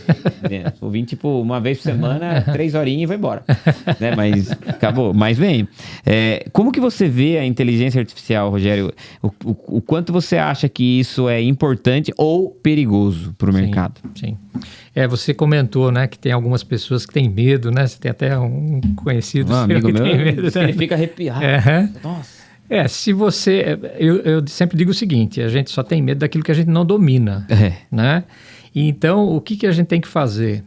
[SPEAKER 1] Vou vir, tipo, uma vez por semana, 3 horinhas e vou embora. Né? Mas acabou. Mas vem. Como que você vê a inteligência artificial, Rogério? O quanto você acha que isso é importante ou perigoso para o mercado?
[SPEAKER 3] Sim. Você comentou, né, que tem algumas pessoas que têm medo, né? Você tem até um conhecido seu
[SPEAKER 1] amigo
[SPEAKER 3] que
[SPEAKER 1] meu,
[SPEAKER 3] tem medo.
[SPEAKER 1] Ele fica arrepiado. Nossa.
[SPEAKER 3] Se você... Eu sempre digo o seguinte, a gente só tem medo daquilo que a gente não domina, né? Então, o que a gente tem que fazer?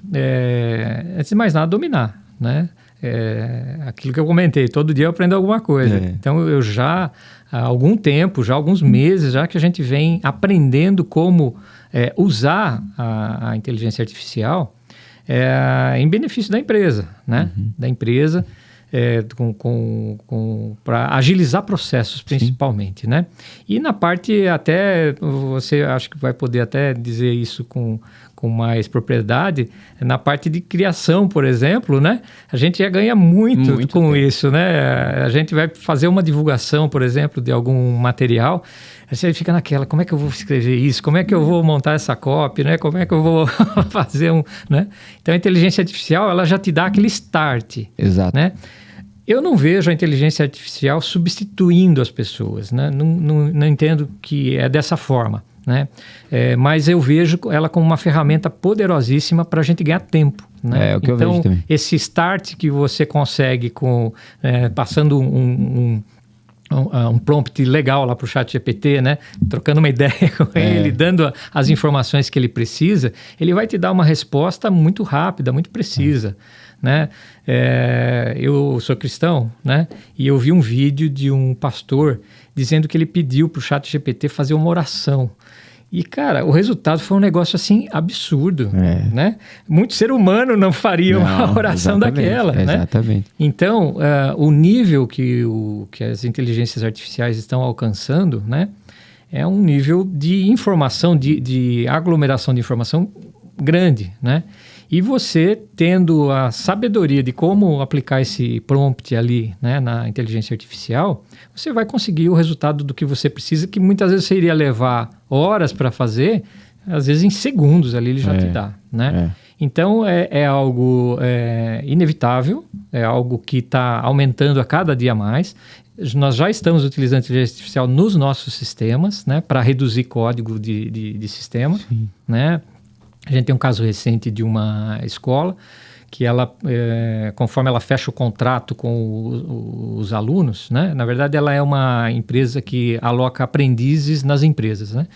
[SPEAKER 3] Antes de mais nada, dominar, né? Aquilo que eu comentei, todo dia eu aprendo alguma coisa. Então, eu já, há algum tempo, já há alguns meses, já que a gente vem aprendendo como usar a inteligência artificial em benefício da empresa, né? Da empresa, para agilizar processos, principalmente, né? E na parte até, você acho que vai poder até dizer isso com mais propriedade, na parte de criação, por exemplo, né? A gente já ganha muito com isso, né? A gente vai fazer uma divulgação, por exemplo, de algum material, aí você fica naquela, como é que eu vou escrever isso? Como é que eu vou montar essa copy, né? Como é que eu vou fazer né? Então, a inteligência artificial, ela já te dá aquele start.
[SPEAKER 1] Exato.
[SPEAKER 3] Né? Eu não vejo a inteligência artificial substituindo as pessoas, né? Não entendo que é dessa forma, né? Mas eu vejo ela como uma ferramenta poderosíssima para a gente ganhar tempo. Né?
[SPEAKER 1] É o que eu vejo também.
[SPEAKER 3] Esse start que você consegue passando um prompt legal lá para o chat GPT, né? Trocando uma ideia com ele, dando as informações que ele precisa, ele vai te dar uma resposta muito rápida, muito precisa. Né? Eu sou cristão, né? E eu vi um vídeo de um pastor dizendo que ele pediu para o chat GPT fazer uma oração. E, cara, o resultado foi um negócio, assim, absurdo, né? Muito ser humano não faria uma oração daquela, né?
[SPEAKER 1] Exatamente.
[SPEAKER 3] Então, o nível que as inteligências artificiais estão alcançando, né? É um nível de informação, de aglomeração de informação grande, né? E você, tendo a sabedoria de como aplicar esse prompt ali, né, na inteligência artificial, você vai conseguir o resultado do que você precisa, que muitas vezes você iria levar horas para fazer, às vezes em segundos ali ele já te dá, né? Então, é algo inevitável, é algo que está aumentando a cada dia mais. Nós já estamos utilizando a inteligência artificial nos nossos sistemas, né, para reduzir código de sistema, né? A gente tem um caso recente de uma escola que ela, conforme ela fecha o contrato com os alunos, né? Na verdade, ela é uma empresa que aloca aprendizes nas empresas, né?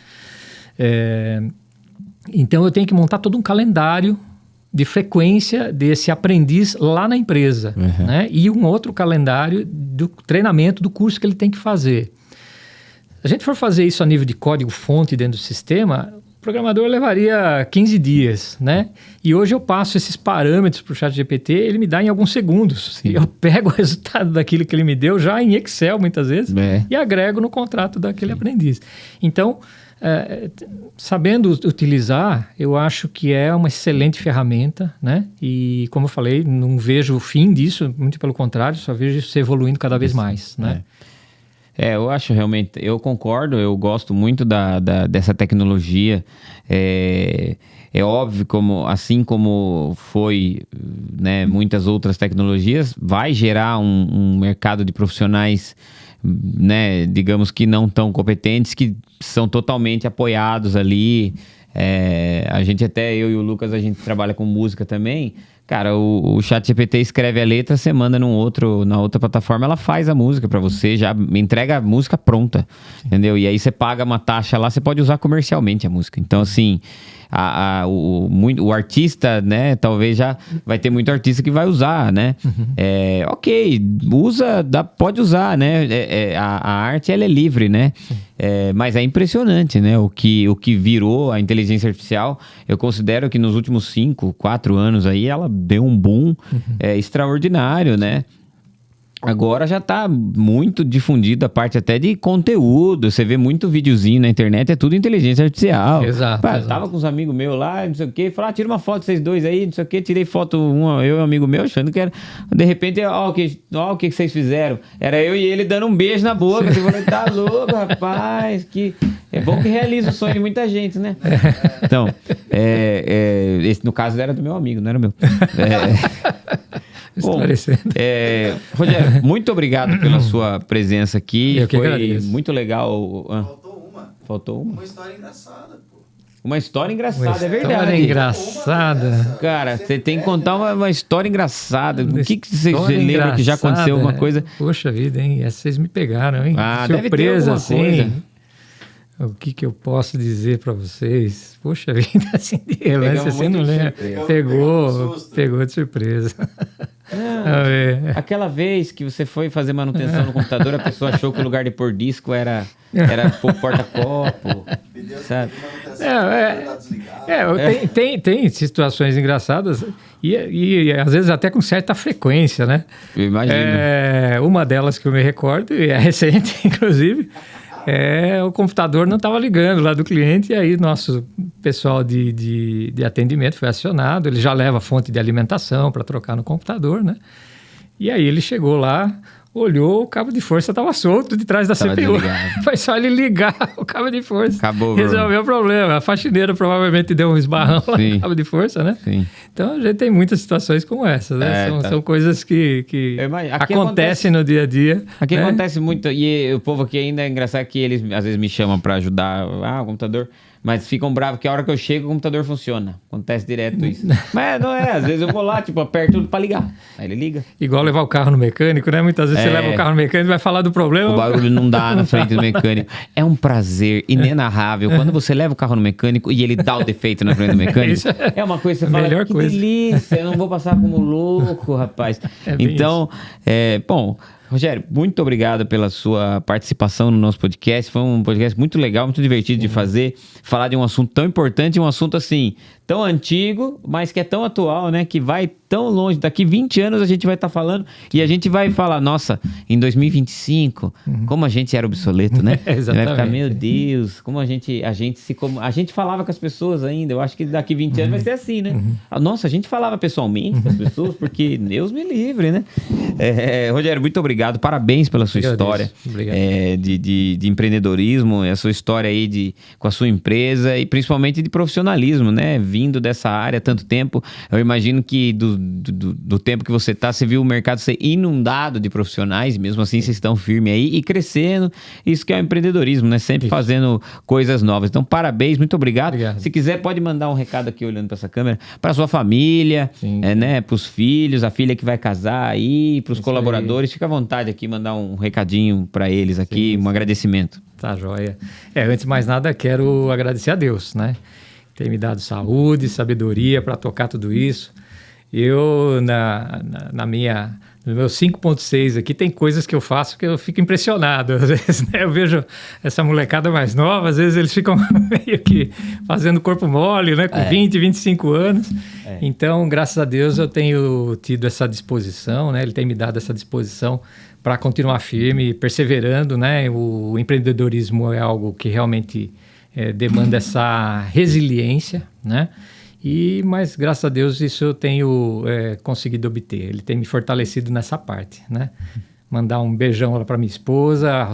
[SPEAKER 3] Então, eu tenho que montar todo um calendário de frequência desse aprendiz lá na empresa, né? E um outro calendário do treinamento do curso que ele tem que fazer. Se a gente for fazer isso a nível de código-fonte dentro do sistema, o programador levaria 15 dias, né? E hoje eu passo esses parâmetros para o ChatGPT, ele me dá em alguns segundos. E eu pego o resultado daquilo que ele me deu já em Excel, muitas vezes, e agrego no contrato daquele aprendiz. Então, sabendo utilizar, eu acho que é uma excelente ferramenta, né? E, como eu falei, não vejo o fim disso, muito pelo contrário, só vejo isso evoluindo cada vez mais, né?
[SPEAKER 1] Eu acho realmente, eu concordo, eu gosto muito dessa tecnologia. É óbvio, assim como foi, né, muitas outras tecnologias, vai gerar um mercado de profissionais, né, digamos que não tão competentes, que são totalmente apoiados ali. A gente até, eu e o Lucas, a gente trabalha com música também. Cara, o ChatGPT escreve a letra, você manda na outra plataforma, ela faz a música pra você, já entrega a música pronta, entendeu? E aí você paga uma taxa lá, você pode usar comercialmente a música. Então, assim, o artista, né, talvez já vai ter muito artista que vai usar, né? Ok, pode usar, né? A arte, ela é livre, né? Mas é impressionante, né? O que virou a inteligência artificial. Eu considero que nos últimos 5, 4 anos aí, ela deu um boom extraordinário, né? Agora já está muito difundida a parte até de conteúdo. Você vê muito videozinho na internet, é tudo inteligência artificial.
[SPEAKER 3] Exato.
[SPEAKER 1] Tava com uns amigos meus lá, não sei o quê, falaram, tira uma foto vocês dois aí, não sei o quê. Tirei foto, eu e um amigo meu, achando que era... De repente, o que vocês fizeram. Era eu e ele dando um beijo na boca. Eu falei, tá louco, rapaz, que... É bom que realiza o sonho de muita gente, né? Então, esse no caso era do meu amigo, não era meu. Bom, Rogério, muito obrigado pela sua presença aqui.
[SPEAKER 3] Eu que
[SPEAKER 1] foi
[SPEAKER 3] agradeço.
[SPEAKER 1] muito legal.
[SPEAKER 2] Faltou uma história engraçada, pô.
[SPEAKER 1] Uma história engraçada, é verdade.
[SPEAKER 3] História engraçada.
[SPEAKER 1] Cara, você tem que contar uma história engraçada. O que você
[SPEAKER 3] História
[SPEAKER 1] lembra que já aconteceu alguma
[SPEAKER 3] engraçada.
[SPEAKER 1] coisa?
[SPEAKER 3] Poxa vida, hein? Essa vocês me pegaram, hein?
[SPEAKER 1] Deve ter alguma
[SPEAKER 3] assim.
[SPEAKER 1] coisa.
[SPEAKER 3] O que eu posso dizer para vocês? Poxa vida, assim, de relance, você não lembra. Pegou de surpresa.
[SPEAKER 1] Aquela vez que você foi fazer manutenção no computador, a pessoa achou que o lugar de pôr disco era pôr porta-copo, sabe?
[SPEAKER 3] Tem situações engraçadas e às vezes até com certa frequência, né?
[SPEAKER 1] Eu imagino.
[SPEAKER 3] Uma delas que eu me recordo, e é recente, inclusive, o computador não estava ligando lá do cliente, e aí nosso pessoal de atendimento foi acionado, ele já leva a fonte de alimentação para trocar no computador, né? E aí ele chegou lá, olhou, o cabo de força estava solto de trás da CPU.
[SPEAKER 1] Desligado.
[SPEAKER 3] Foi só ele ligar o cabo de força.
[SPEAKER 1] Acabou,
[SPEAKER 3] resolveu o problema. A faxineira provavelmente deu um esbarrão lá no cabo de força, né?
[SPEAKER 1] Sim.
[SPEAKER 3] Então a gente tem muitas situações como essa, né? São coisas que acontecem no dia a dia.
[SPEAKER 1] Aqui
[SPEAKER 3] né?
[SPEAKER 1] acontece muito, e o povo aqui ainda é engraçado que eles às vezes me chamam para ajudar o computador, mas ficam bravos que a hora que eu chego o computador funciona. Acontece direto isso. Mas não às vezes eu vou lá, aperto tudo para ligar. Aí ele liga.
[SPEAKER 3] Igual levar o carro no mecânico, né? Muitas vezes você leva o carro no mecânico e vai falar do problema.
[SPEAKER 1] O barulho não dá na frente do mecânico. É um prazer inenarrável quando você leva o carro no mecânico e ele dá o defeito na frente do mecânico. É uma coisa que você fala,
[SPEAKER 3] melhor
[SPEAKER 1] que
[SPEAKER 3] coisa.
[SPEAKER 1] delícia, eu não vou passar como louco, rapaz. Então, bom... Rogério, muito obrigado pela sua participação no nosso podcast. Foi um podcast muito legal, muito divertido de fazer. Falar de um assunto tão importante, um assunto assim, tão antigo, mas que é tão atual, né? Que vai tão longe. Daqui 20 anos a gente vai estar falando e a gente vai falar, nossa, em 2025, como a gente era obsoleto, né?
[SPEAKER 3] Exatamente.
[SPEAKER 1] Vai ficar, meu Deus, como a gente falava com as pessoas ainda. Eu acho que daqui 20 anos vai ser assim, né? Nossa, a gente falava pessoalmente com as pessoas, porque Deus me livre, né? Rogério, muito obrigado. Parabéns pela sua história de empreendedorismo, a sua história aí com a sua empresa e principalmente de profissionalismo, né? Vindo dessa área há tanto tempo. Eu imagino que do tempo que você tá, você viu o mercado ser inundado de profissionais, mesmo assim vocês estão firmes aí e crescendo. Isso que é o empreendedorismo, né? Sempre fazendo coisas novas. Então, parabéns, muito obrigado. Se quiser, pode mandar um recado aqui olhando para essa câmera, para sua família, né? Para os filhos, a filha que vai casar aí, para os colaboradores. Fica à vontade aqui, mandar um recadinho para eles aqui, um agradecimento.
[SPEAKER 3] Tá joia. Antes de mais nada, quero agradecer a Deus, né? Tem me dado saúde, sabedoria para tocar tudo isso. Eu, no meu 5.6 aqui, tem coisas que eu faço que eu fico impressionado. Às vezes, né? Eu vejo essa molecada mais nova, às vezes eles ficam meio que fazendo corpo mole, né? Com 20, 25 anos. Então, graças a Deus, eu tenho tido essa disposição, né? Ele tem me dado essa disposição para continuar firme, perseverando, né? O empreendedorismo é algo que realmente demanda essa resiliência, né? Mas, graças a Deus, isso eu tenho conseguido obter. Ele tem me fortalecido nessa parte, né? Mandar um beijão lá para minha esposa,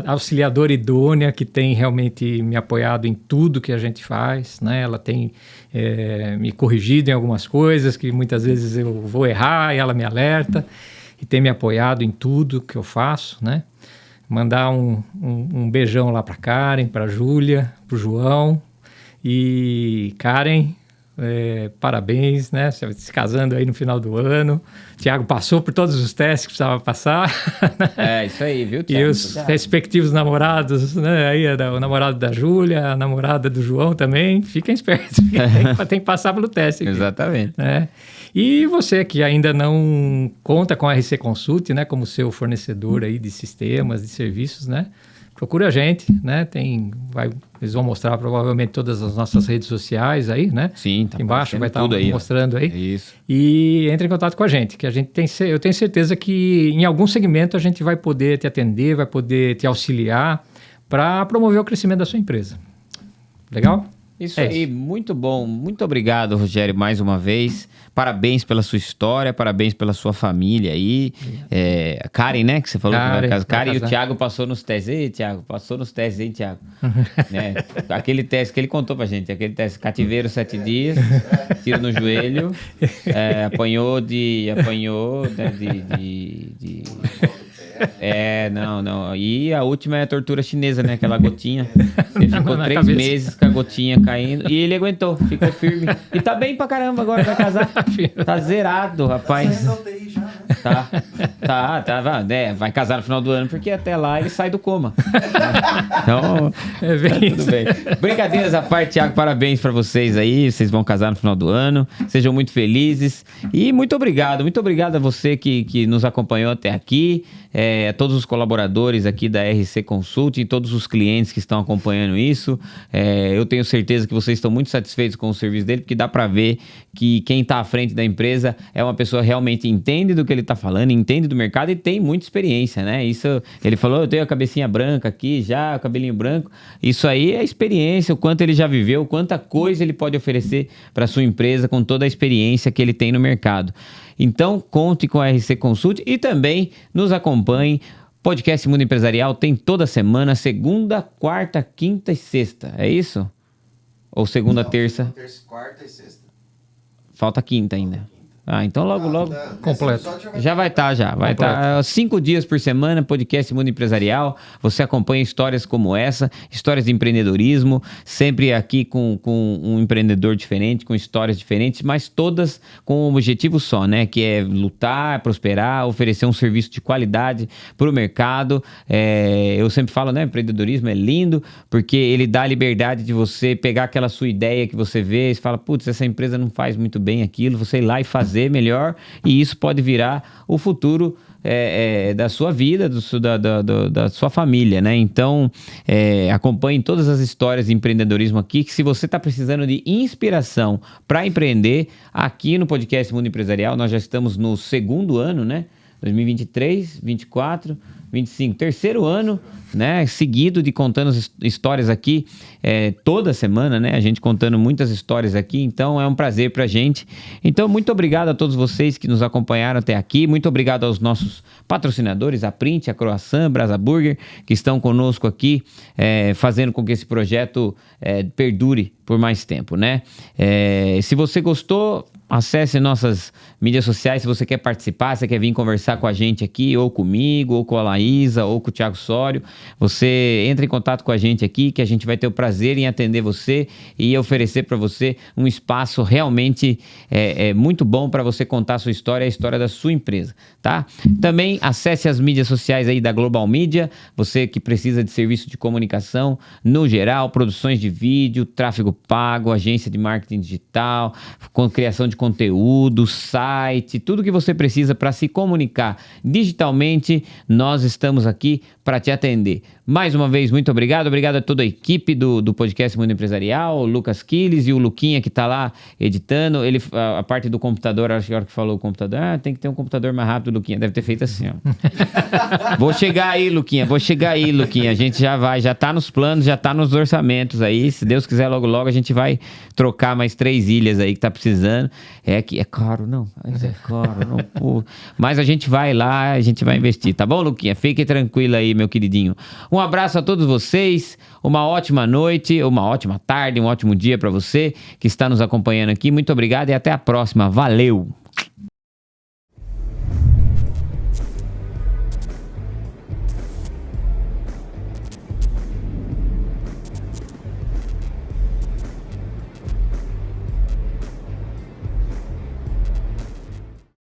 [SPEAKER 3] auxiliadora idônea, que tem realmente me apoiado em tudo que a gente faz, né? Ela tem me corrigido em algumas coisas que muitas vezes eu vou errar e ela me alerta. E tem me apoiado em tudo que eu faço, né? Mandar um beijão lá para Karen, para Júlia, para o João. E Karen, parabéns, né? Você se casando aí no final do ano. Tiago passou por todos os testes que precisava passar.
[SPEAKER 1] Isso aí, viu, Tiago?
[SPEAKER 3] E os respectivos namorados, né? Aí o namorado da Júlia, a namorada do João também. Fiquem espertos, tem que passar pelo teste aqui.
[SPEAKER 1] Exatamente.
[SPEAKER 3] Né? E você que ainda não conta com a RC Consult, né? Como seu fornecedor aí de sistemas, de serviços, né? Procura a gente, né? Eles vão mostrar provavelmente todas as nossas redes sociais aí, né?
[SPEAKER 1] Sim, tá
[SPEAKER 3] embaixo vai estar mostrando aí.
[SPEAKER 1] Isso.
[SPEAKER 3] E entre em contato com a gente, que eu tenho certeza que em algum segmento a gente vai poder te atender, vai poder te auxiliar para promover o crescimento da sua empresa. Legal?
[SPEAKER 1] Isso aí, muito bom. Muito obrigado, Rogério, mais uma vez. Parabéns pela sua história, parabéns pela sua família aí. A Karen, né, que você falou que vai casar. Karen e o Thiago passou nos testes. Ei, Thiago, passou nos testes, hein, Thiago? Né? Aquele teste que ele contou pra gente, aquele teste cativeiro 7 dias, tiro no joelho, apanhou de não. E a última é a tortura chinesa, né? Aquela gotinha. Ele ficou 3 meses com a gotinha caindo. E ele aguentou, ficou firme. E tá bem pra caramba agora, vai casar. Tá zerado, rapaz. Tá. Vai casar no final do ano, porque até lá ele sai do coma. Então, tudo bem. Brincadeiras à parte, Thiago, parabéns pra vocês aí. Vocês vão casar no final do ano. Sejam muito felizes. E muito obrigado a você que nos acompanhou até aqui. A todos os colaboradores aqui da RC Consult e todos os clientes que estão acompanhando isso. Eu tenho certeza que vocês estão muito satisfeitos com o serviço dele, porque dá para ver que quem está à frente da empresa é uma pessoa que realmente entende do que ele está falando, entende do mercado e tem muita experiência, né? Isso, ele falou, eu tenho a cabecinha branca aqui já, o cabelinho branco. Isso aí é experiência, o quanto ele já viveu, quanta coisa ele pode oferecer para sua empresa com toda a experiência que ele tem no mercado. Então, conte com a RC Consult e também nos acompanhe. Podcast Mundo Empresarial tem toda semana, segunda, quarta, quinta e sexta. É isso? Ou segunda, terça?
[SPEAKER 2] Terça, quarta e sexta.
[SPEAKER 1] Falta quinta ainda. Então logo
[SPEAKER 3] completo.
[SPEAKER 1] Já vai estar, vai estar 5 dias por semana, podcast Mundo Empresarial. Você acompanha histórias como essa, histórias de empreendedorismo, sempre aqui com um empreendedor diferente, com histórias diferentes, mas todas com um objetivo só, né? Que é lutar, prosperar, oferecer um serviço de qualidade para o mercado. Eu sempre falo, né? Empreendedorismo é lindo, porque ele dá a liberdade de você pegar aquela sua ideia que você vê e fala, putz, essa empresa não faz muito bem aquilo, você ir lá e fazer fazer melhor, e isso pode virar o futuro da sua vida, da sua família, né? Então, acompanhe todas as histórias de empreendedorismo aqui, que se você está precisando de inspiração para empreender, aqui no podcast Mundo Empresarial, nós já estamos no 2º ano, né? 2023, 24, 25, 3º ano, né, seguido de contando histórias aqui toda semana, né, a gente contando muitas histórias aqui, então é um prazer pra gente. Então, muito obrigado a todos vocês que nos acompanharam até aqui, muito obrigado aos nossos patrocinadores, a Print, a Croissant, Brasa Burger, que estão conosco aqui, fazendo com que esse projeto perdure por mais tempo, né. Se você gostou, acesse nossas mídias sociais. Se você quer participar, você quer vir conversar com a gente aqui, ou comigo, ou com a Laísa, ou com o Thiago Sório, você entra em contato com a gente aqui, que a gente vai ter o prazer em atender você e oferecer para você um espaço realmente muito bom para você contar a sua história, a história da sua empresa, tá? Também acesse as mídias sociais aí da Global Media, você que precisa de serviço de comunicação no geral, produções de vídeo, tráfego pago, agência de marketing digital, com criação de conteúdo, site, tudo que você precisa para se comunicar digitalmente, nós estamos aqui para te atender. Mais uma vez, muito obrigado. Obrigado a toda a equipe do podcast Mundo Empresarial, o Lucas Quiles e o Luquinha que está lá editando. Ele, a parte do computador, acho que a hora que falou o computador, tem que ter um computador mais rápido, Luquinha. Deve ter feito assim, ó. Vou chegar aí, Luquinha. A gente já vai, já tá nos planos, já tá nos orçamentos aí. Se Deus quiser, logo, logo a gente vai trocar mais 3 ilhas aí que tá precisando. Que é caro, não. É caro, não. Pô. Mas a gente vai lá, a gente vai investir, tá bom, Luquinha? Fique tranquilo aí, meu queridinho. Um abraço a todos vocês, uma ótima noite, uma ótima tarde, um ótimo dia para você que está nos acompanhando aqui. Muito obrigado e até a próxima. Valeu!